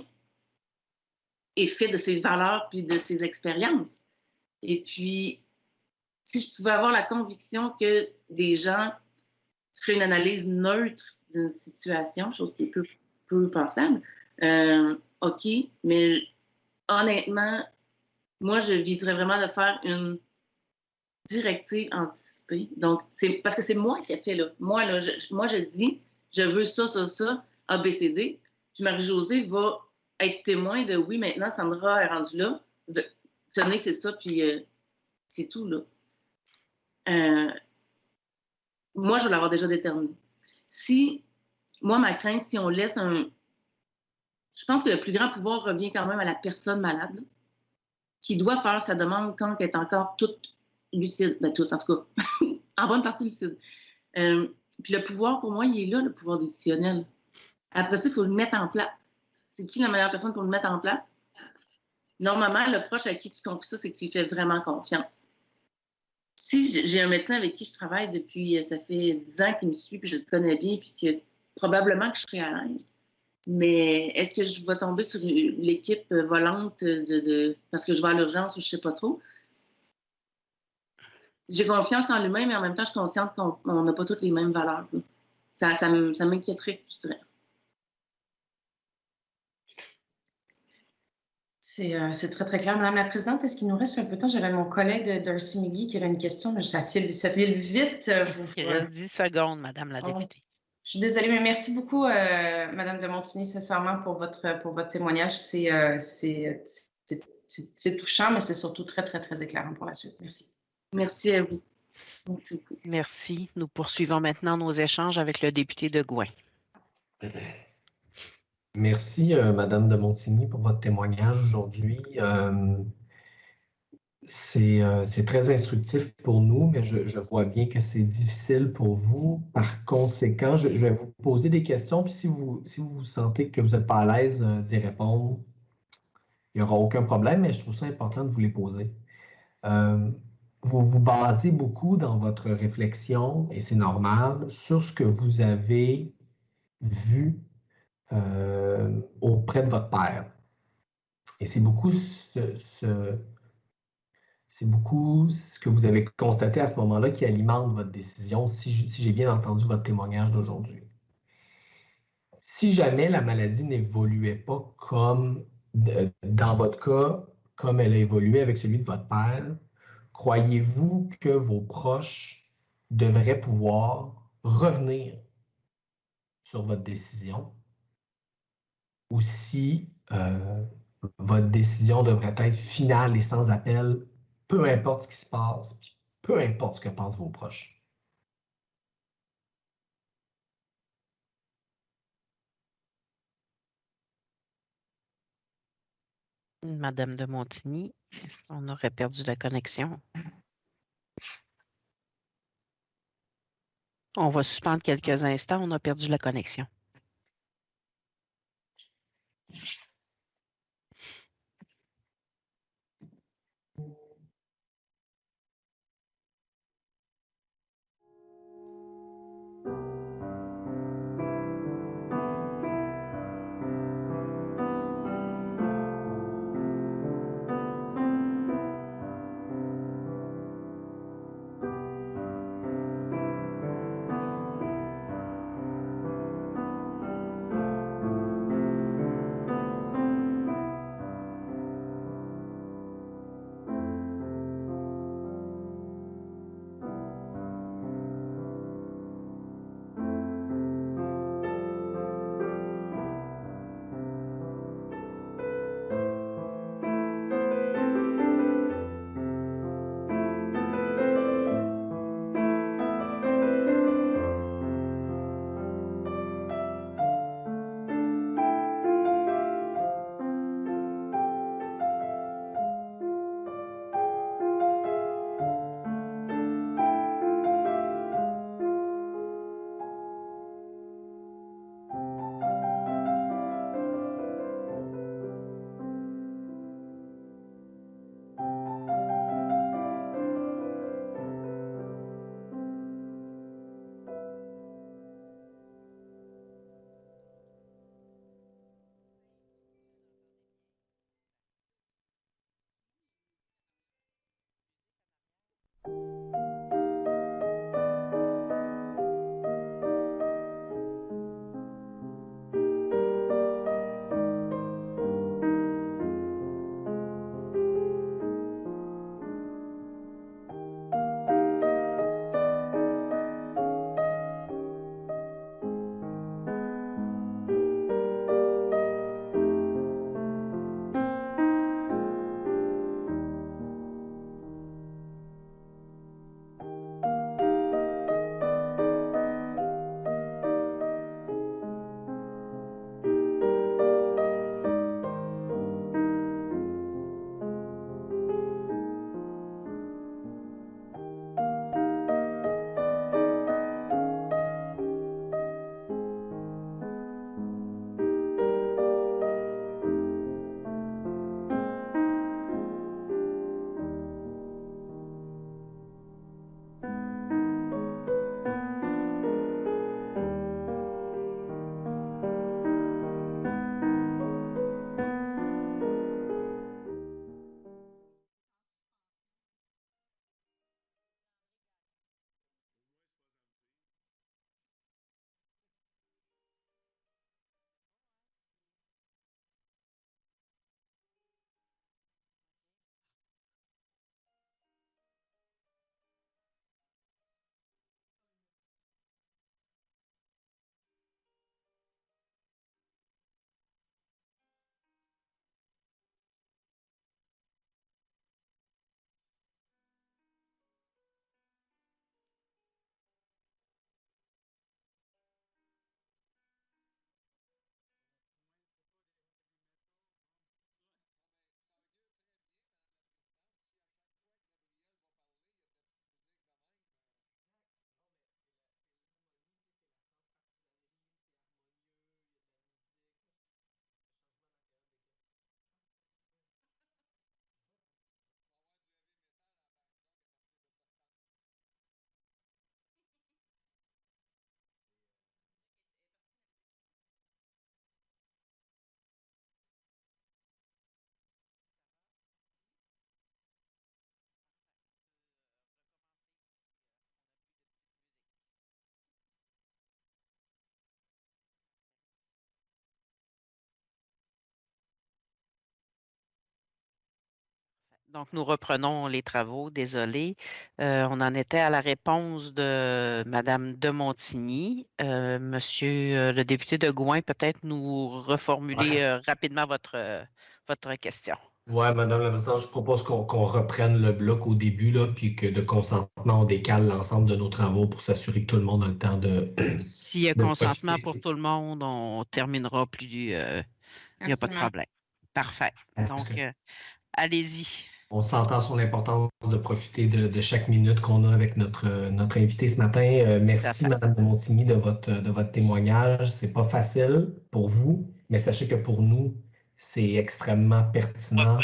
est fait de ses valeurs puis de ses expériences. Et puis, si je pouvais avoir la conviction que des gens feraient une analyse neutre d'une situation, chose qui est peu pensable, OK, mais honnêtement, moi, je viserais vraiment de faire une directive anticipée. Donc, parce que c'est moi qui ai fait là. Moi, je dis, je veux ça, A, B, C, D. Puis Marie-Josée va être témoin de oui, maintenant, Sandra est rendue là. Tenez, c'est ça, puis c'est tout, là. Moi, je vais l'avoir déjà déterminé. Moi, ma crainte, si on laisse je pense que le plus grand pouvoir revient quand même à la personne malade, là, qui doit faire sa demande quand elle est encore toute lucide. Ben, toute, en tout cas, en bonne partie lucide. Puis le pouvoir, pour moi, il est là, le pouvoir décisionnel. Après ça, il faut le mettre en place. C'est qui la meilleure personne pour le mettre en place? Normalement, le proche à qui tu confies ça, c'est que tu lui fais vraiment confiance. Si j'ai un médecin avec qui je travaille depuis, ça fait 10 ans qu'il me suit, puis je le connais bien, puis que probablement que je serai à l'aise. Mais est-ce que je vais tomber sur l'équipe volante parce que je vais à l'urgence ou je ne sais pas trop? J'ai confiance en l'humain, mais en même temps, je suis consciente qu'on n'a pas toutes les mêmes valeurs. Ça m'inquiéterait, je dirais. C'est très, très clair. Madame la Présidente, est-ce qu'il nous reste un peu de temps? J'avais mon collègue Darcy McGee qui avait une question, mais ça file vite. Il reste 10 secondes, Madame la députée. Je suis désolée, mais merci beaucoup, Madame de Montigny, sincèrement, pour votre témoignage. C'est touchant, mais c'est surtout très, très, très éclairant pour la suite. Merci. Merci à vous. Merci. Nous poursuivons maintenant nos échanges avec le député de Gouin. Merci, Madame de Montigny, pour votre témoignage aujourd'hui. C'est très instructif pour nous, mais je vois bien que c'est difficile pour vous. Par conséquent, je vais vous poser des questions, puis si vous sentez que vous n'êtes pas à l'aise d'y répondre, il n'y aura aucun problème, mais je trouve ça important de vous les poser. Vous vous basez beaucoup dans votre réflexion, et c'est normal, sur ce que vous avez vu auprès de votre père. Et c'est beaucoup c'est beaucoup ce que vous avez constaté à ce moment-là qui alimente votre décision, si j'ai bien entendu votre témoignage d'aujourd'hui. Si jamais la maladie n'évoluait pas comme, dans votre cas, comme elle a évolué avec celui de votre père, croyez-vous que vos proches devraient pouvoir revenir sur votre décision ou si votre décision devrait être finale et sans appel, peu importe ce qui se passe, puis peu importe ce que pensent vos proches? Madame de Montigny, est-ce qu'on aurait perdu la connexion? On va suspendre quelques instants, on a perdu la connexion. Donc, nous reprenons les travaux, désolé. On en était à la réponse de Mme de Montigny. Monsieur le député de Gouin, peut-être nous reformuler rapidement votre question. Oui, Madame la Présidente, je propose qu'on reprenne le bloc au début, là, puis que de consentement, on décale l'ensemble de nos travaux pour s'assurer que tout le monde a le temps de. S'il y a de consentement profiter. pour tout le monde, on terminera plus. Il n'y a pas de Absolument. problème. Parfait. Donc, allez-y. On s'entend sur l'importance de profiter de chaque minute qu'on a avec notre invité ce matin. Merci, Madame de Montigny, de votre témoignage. C'est pas facile pour vous, mais sachez que pour nous, c'est extrêmement pertinent.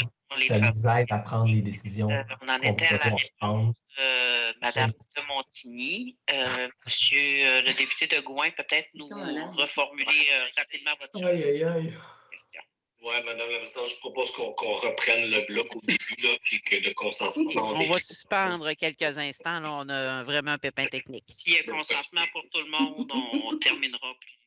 Ça nous aide à prendre les décisions. On en était à la réponse de Mme de Montigny. Monsieur le député de Gouin, peut-être nous reformuler rapidement votre question. Oui, Madame la Présidente, je propose qu'on reprenne le bloc au début, là, puis que de consentement. On va suspendre quelques instants. Là, on a vraiment un pépin technique. S'il y a consentement pour tout le monde, on terminera plus.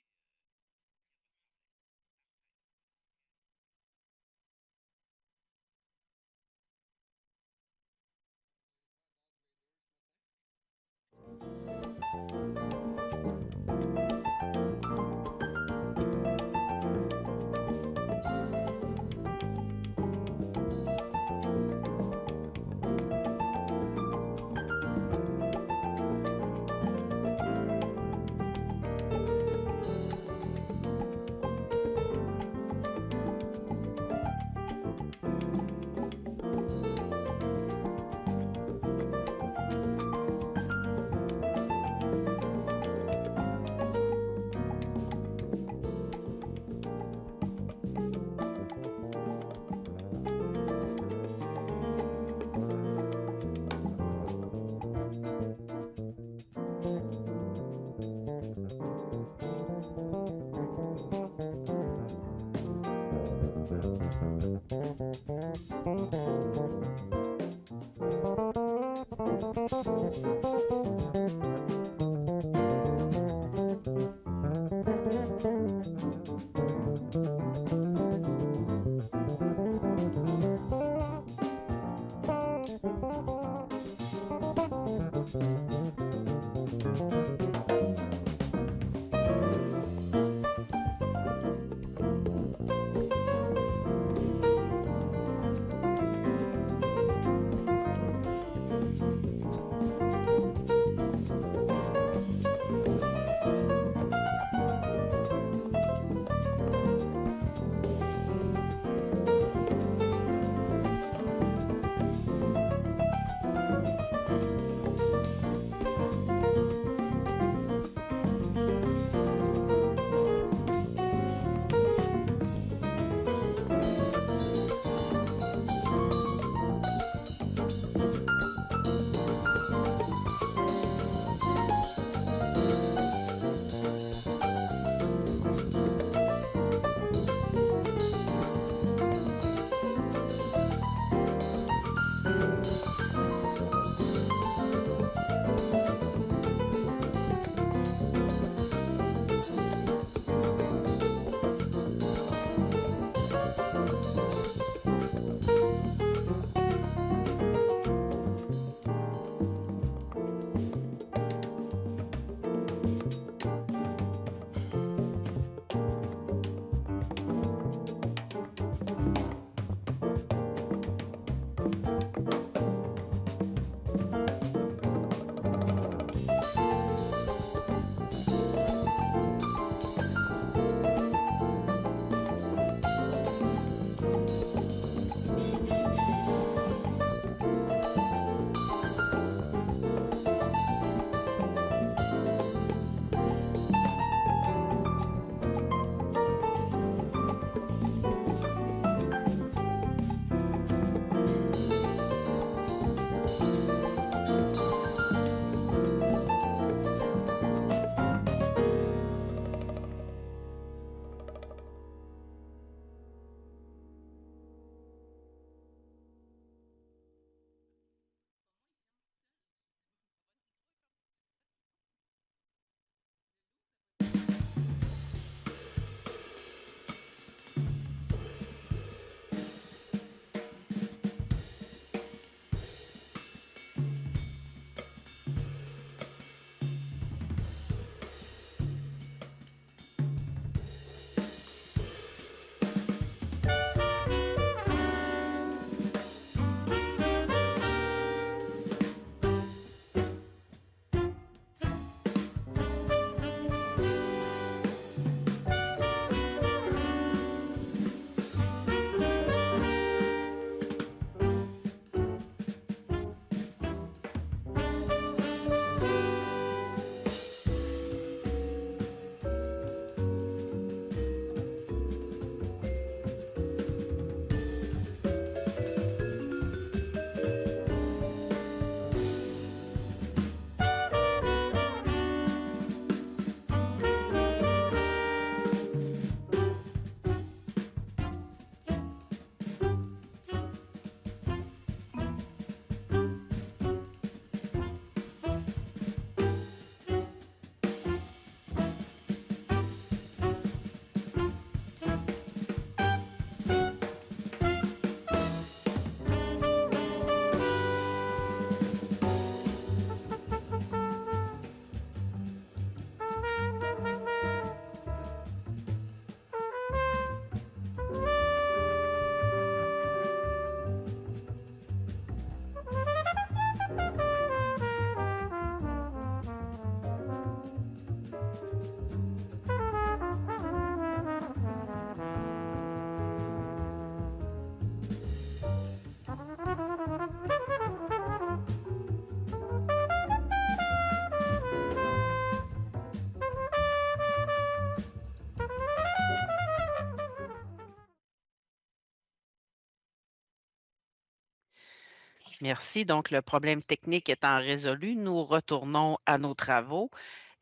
Merci. Donc, le problème technique étant résolu, nous retournons à nos travaux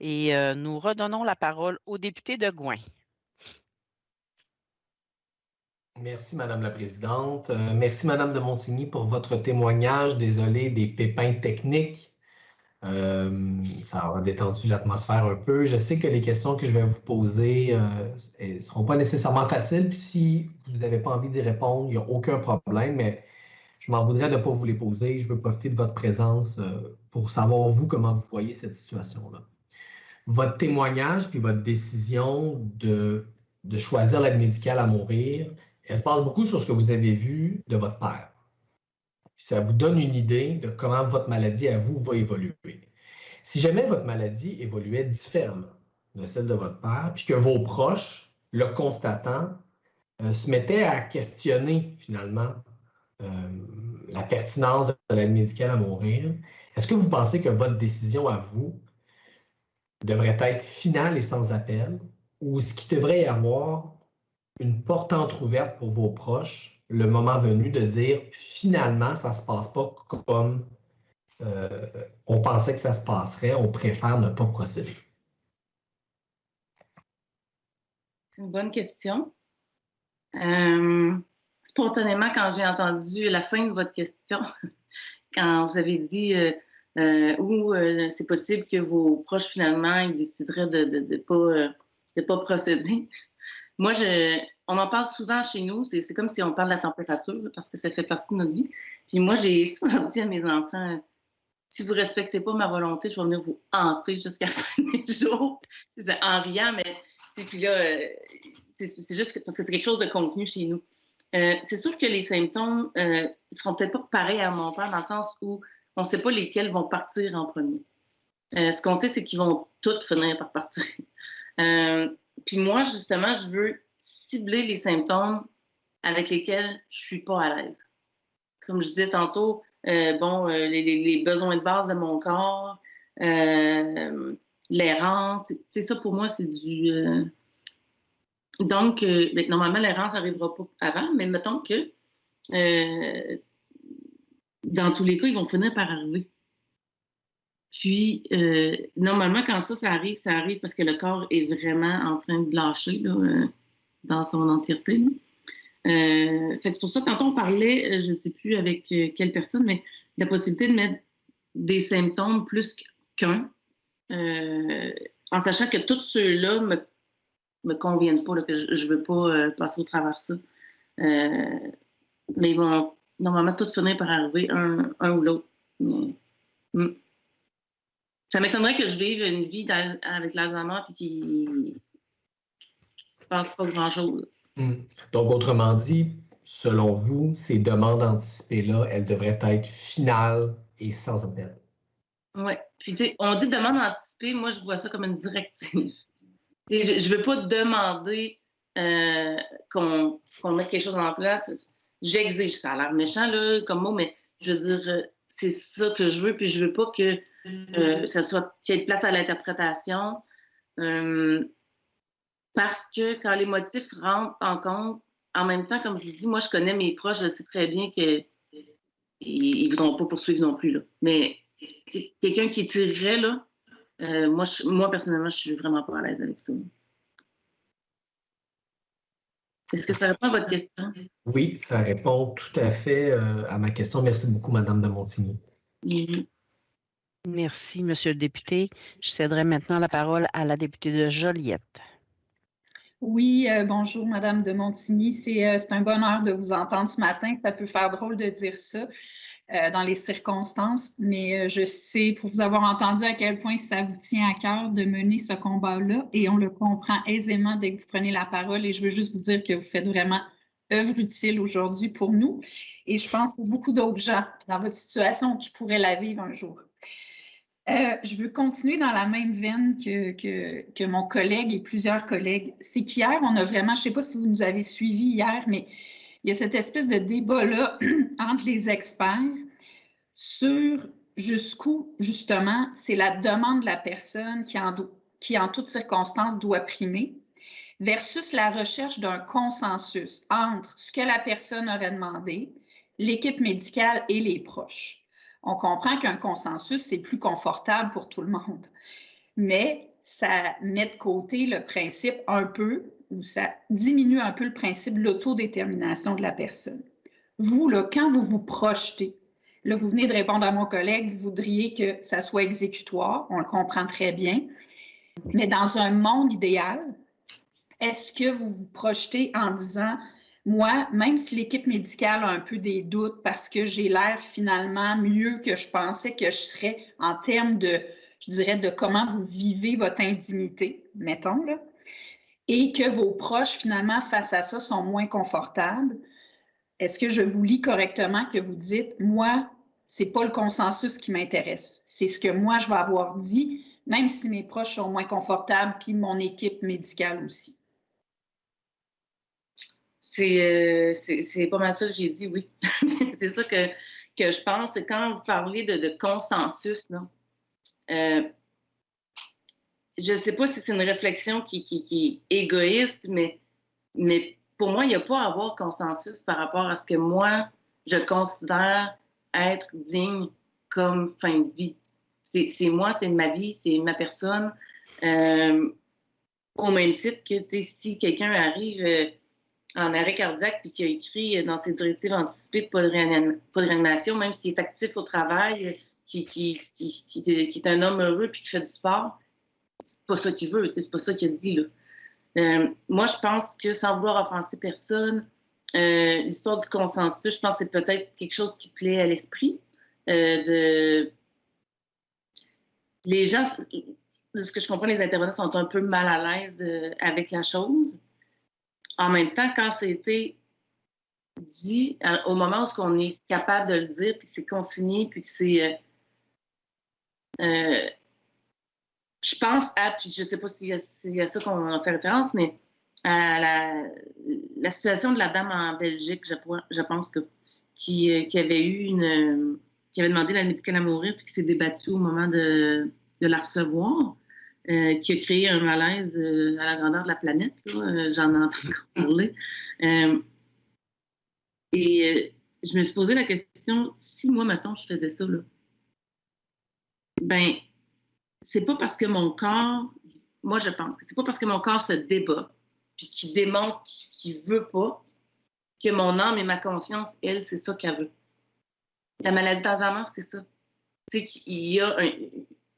et nous redonnons la parole au député de Gouin. Merci, Madame la Présidente. Merci, Madame de Montigny, pour votre témoignage. Désolé des pépins techniques. Ça a détendu l'atmosphère un peu. Je sais que les questions que je vais vous poser ne seront pas nécessairement faciles. Puis si vous n'avez pas envie d'y répondre, il n'y a aucun problème, mais je m'en voudrais de ne pas vous les poser. Je veux profiter de votre présence pour savoir, vous, comment vous voyez cette situation-là. Votre témoignage puis votre décision de choisir l'aide médicale à mourir, elle se base beaucoup sur ce que vous avez vu de votre père. Puis ça vous donne une idée de comment votre maladie à vous va évoluer. Si jamais votre maladie évoluait différemment de celle de votre père, puis que vos proches, le constatant, se mettaient à questionner finalement la pertinence de l'aide médicale à mourir, est-ce que vous pensez que votre décision à vous devrait être finale et sans appel, ou est-ce qu'il devrait y avoir une porte entrouverte pour vos proches le moment venu de dire finalement, ça ne se passe pas comme on pensait que ça se passerait, on préfère ne pas procéder? C'est une bonne question. Spontanément, quand j'ai entendu la fin de votre question, quand vous avez dit c'est possible que vos proches, finalement, ils décideraient de pas procéder. Moi, on en parle souvent chez nous. C'est comme si on parle de la température, là, parce que ça fait partie de notre vie. Puis moi, j'ai souvent dit à mes enfants, si vous ne respectez pas ma volonté, je vais venir vous hanter jusqu'à la fin des jours. En riant, mais... Puis là, c'est juste parce que c'est quelque chose de convenu chez nous. C'est sûr que les symptômes ne seront peut-être pas pareils à mon père, dans le sens où on ne sait pas lesquels vont partir en premier. Ce qu'on sait, c'est qu'ils vont tous finir par partir. Puis moi, justement, je veux cibler les symptômes avec lesquels je ne suis pas à l'aise. Comme je disais tantôt, les besoins de base de mon corps, l'errance, ça pour moi, c'est du... Donc, normalement, l'errance n'arrivera pas avant, mais mettons que dans tous les cas, ils vont finir par arriver. Puis, normalement, quand ça arrive parce que le corps est vraiment en train de lâcher là, dans son entièreté. Fait que c'est pour ça, tantôt on parlait, je ne sais plus avec quelle personne, mais la possibilité de mettre des symptômes plus qu'un, en sachant que tous ceux-là me conviennent pas, là, que je veux pas passer au travers de ça. Mais ils vont normalement tous finir par arriver, un ou l'autre. Ça m'étonnerait que je vive une vie avec l'Alzheimer et qu'il ne se passe pas grand-chose. Donc, autrement dit, selon vous, ces demandes anticipées-là, elles devraient être finales et sans appel. Oui. Puis, tu sais, on dit demande anticipée, moi, je vois ça comme une directive. Et je ne veux pas demander qu'on mette quelque chose en place. J'exige, ça a l'air méchant là, comme mot, mais je veux dire, c'est ça que je veux, puis je ne veux pas que ça soit qu'il y ait de place à l'interprétation. Parce que quand les motifs rentrent en compte, en même temps, comme je dis, moi, je connais mes proches, je sais très bien qu'ils ne voudront pas poursuivre non plus. Là. Mais quelqu'un qui tirerait, là, moi, personnellement, je suis vraiment pas à l'aise avec ça. Est-ce que ça répond à votre question? Oui, ça répond tout à fait à ma question. Merci beaucoup, Madame de Montigny. Merci, Monsieur le député. Je céderai maintenant la parole à la députée de Joliette. Oui, bonjour, Madame de Montigny. C'est un bonheur de vous entendre ce matin. Ça peut faire drôle de dire ça dans les circonstances, mais je sais, pour vous avoir entendu, à quel point ça vous tient à cœur de mener ce combat-là, et on le comprend aisément dès que vous prenez la parole, et je veux juste vous dire que vous faites vraiment œuvre utile aujourd'hui pour nous, et je pense pour beaucoup d'autres gens dans votre situation qui pourraient la vivre un jour. Je veux continuer dans la même veine que mon collègue et plusieurs collègues. C'est qu'hier, on a vraiment, je ne sais pas si vous nous avez suivis hier, mais il y a cette espèce de débat-là entre les experts sur jusqu'où, justement, c'est la demande de la personne qui en toutes circonstances, doit primer, versus la recherche d'un consensus entre ce que la personne aurait demandé l'équipe médicale et les proches. On comprend qu'un consensus, c'est plus confortable pour tout le monde, mais ça met de côté le principe un peu, ou ça diminue un peu le principe de l'autodétermination de la personne. Vous, là, quand vous vous projetez, là, vous venez de répondre à mon collègue, vous voudriez que ça soit exécutoire, on le comprend très bien, mais dans un monde idéal, est-ce que vous vous projetez en disant, moi, même si l'équipe médicale a un peu des doutes parce que j'ai l'air finalement mieux que je pensais que je serais en termes de, je dirais, de comment vous vivez votre intimité, mettons, là, et que vos proches, finalement, face à ça, sont moins confortables, est-ce que je vous lis correctement que vous dites, moi, c'est pas le consensus qui m'intéresse, c'est ce que moi, je vais avoir dit, même si mes proches sont moins confortables, puis mon équipe médicale aussi? C'est pas mal ça que j'ai dit, oui. C'est ça que je pense. Quand vous parlez de consensus, non? Je ne sais pas si c'est une réflexion qui est égoïste, mais pour moi, il n'y a pas à avoir consensus par rapport à ce que moi, je considère être digne comme fin de vie. C'est moi, c'est ma vie, c'est ma personne. Au même titre que si quelqu'un arrive en arrêt cardiaque puis qui a écrit dans ses directives anticipées de pas de réanimation, même s'il est actif au travail, qui est un homme heureux puis qui fait du sport, c'est pas ça qu'il veut, c'est pas ça qu'il a dit, là. Moi, je pense que sans vouloir offenser personne, l'histoire du consensus, je pense que c'est peut-être quelque chose qui plaît à l'esprit. Les gens, de ce que je comprends, les intervenants sont un peu mal à l'aise avec la chose. En même temps, quand c'était dit, au moment où on est capable de le dire, puis que c'est consigné, puis que c'est... je pense à, puis je ne sais pas s'il y a ça qu'on fait référence, mais à la situation de la dame en Belgique, je pense, qui avait eu qui avait demandé l'aide médicale à mourir, puis qui s'est débattue au moment de la recevoir. Qui a créé un malaise à la grandeur de la planète. J'en ai entendu parler. Et je me suis posé la question, si moi, mettons, je faisais ça, là, ben, c'est pas parce que mon corps, moi, je pense que c'est pas parce que mon corps se débat, puis qu'il démontre qu'il veut pas, que mon âme et ma conscience, elle, c'est ça qu'elle veut. La maladie d'Alzheimer, c'est ça. C'est qu'il y a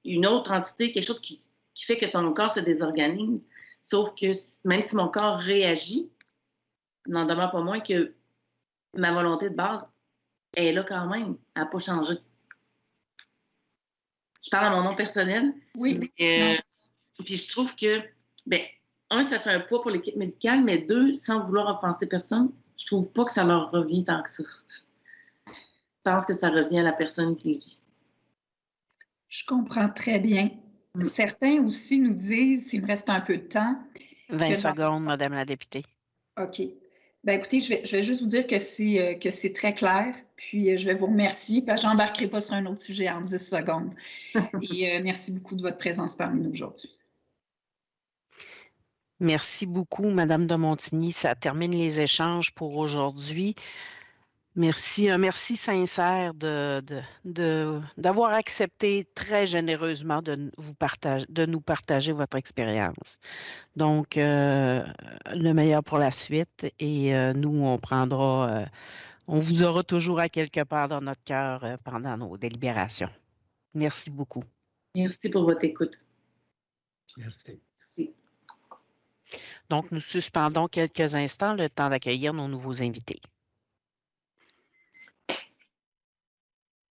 une autre entité, quelque chose qui fait que ton corps se désorganise. Sauf que même si mon corps réagit, il n'en demeure pas moins que ma volonté de base est là quand même. Elle n'a pas changé. Je parle à mon nom personnel. Oui. Puis je trouve que, ça fait un poids pour l'équipe médicale, mais deux, sans vouloir offenser personne, je trouve pas que ça leur revient tant que ça. Je pense que ça revient à la personne qui le vit. Je comprends très bien. Certains aussi nous disent, s'il me reste un peu de temps... 20 secondes, Madame la députée. OK. Bien, écoutez, je vais juste vous dire que c'est très clair, puis je vais vous remercier, parce que je n'embarquerai pas sur un autre sujet en 10 secondes. Et merci beaucoup de votre présence parmi nous aujourd'hui. Merci beaucoup, Madame de Montigny. Ça termine les échanges pour aujourd'hui. Merci, un merci sincère d'avoir accepté très généreusement de nous partager votre expérience. Donc, le meilleur pour la suite et nous, on vous aura toujours à quelque part dans notre cœur pendant nos délibérations. Merci beaucoup. Merci pour votre écoute. Merci. Donc, nous suspendons quelques instants le temps d'accueillir nos nouveaux invités.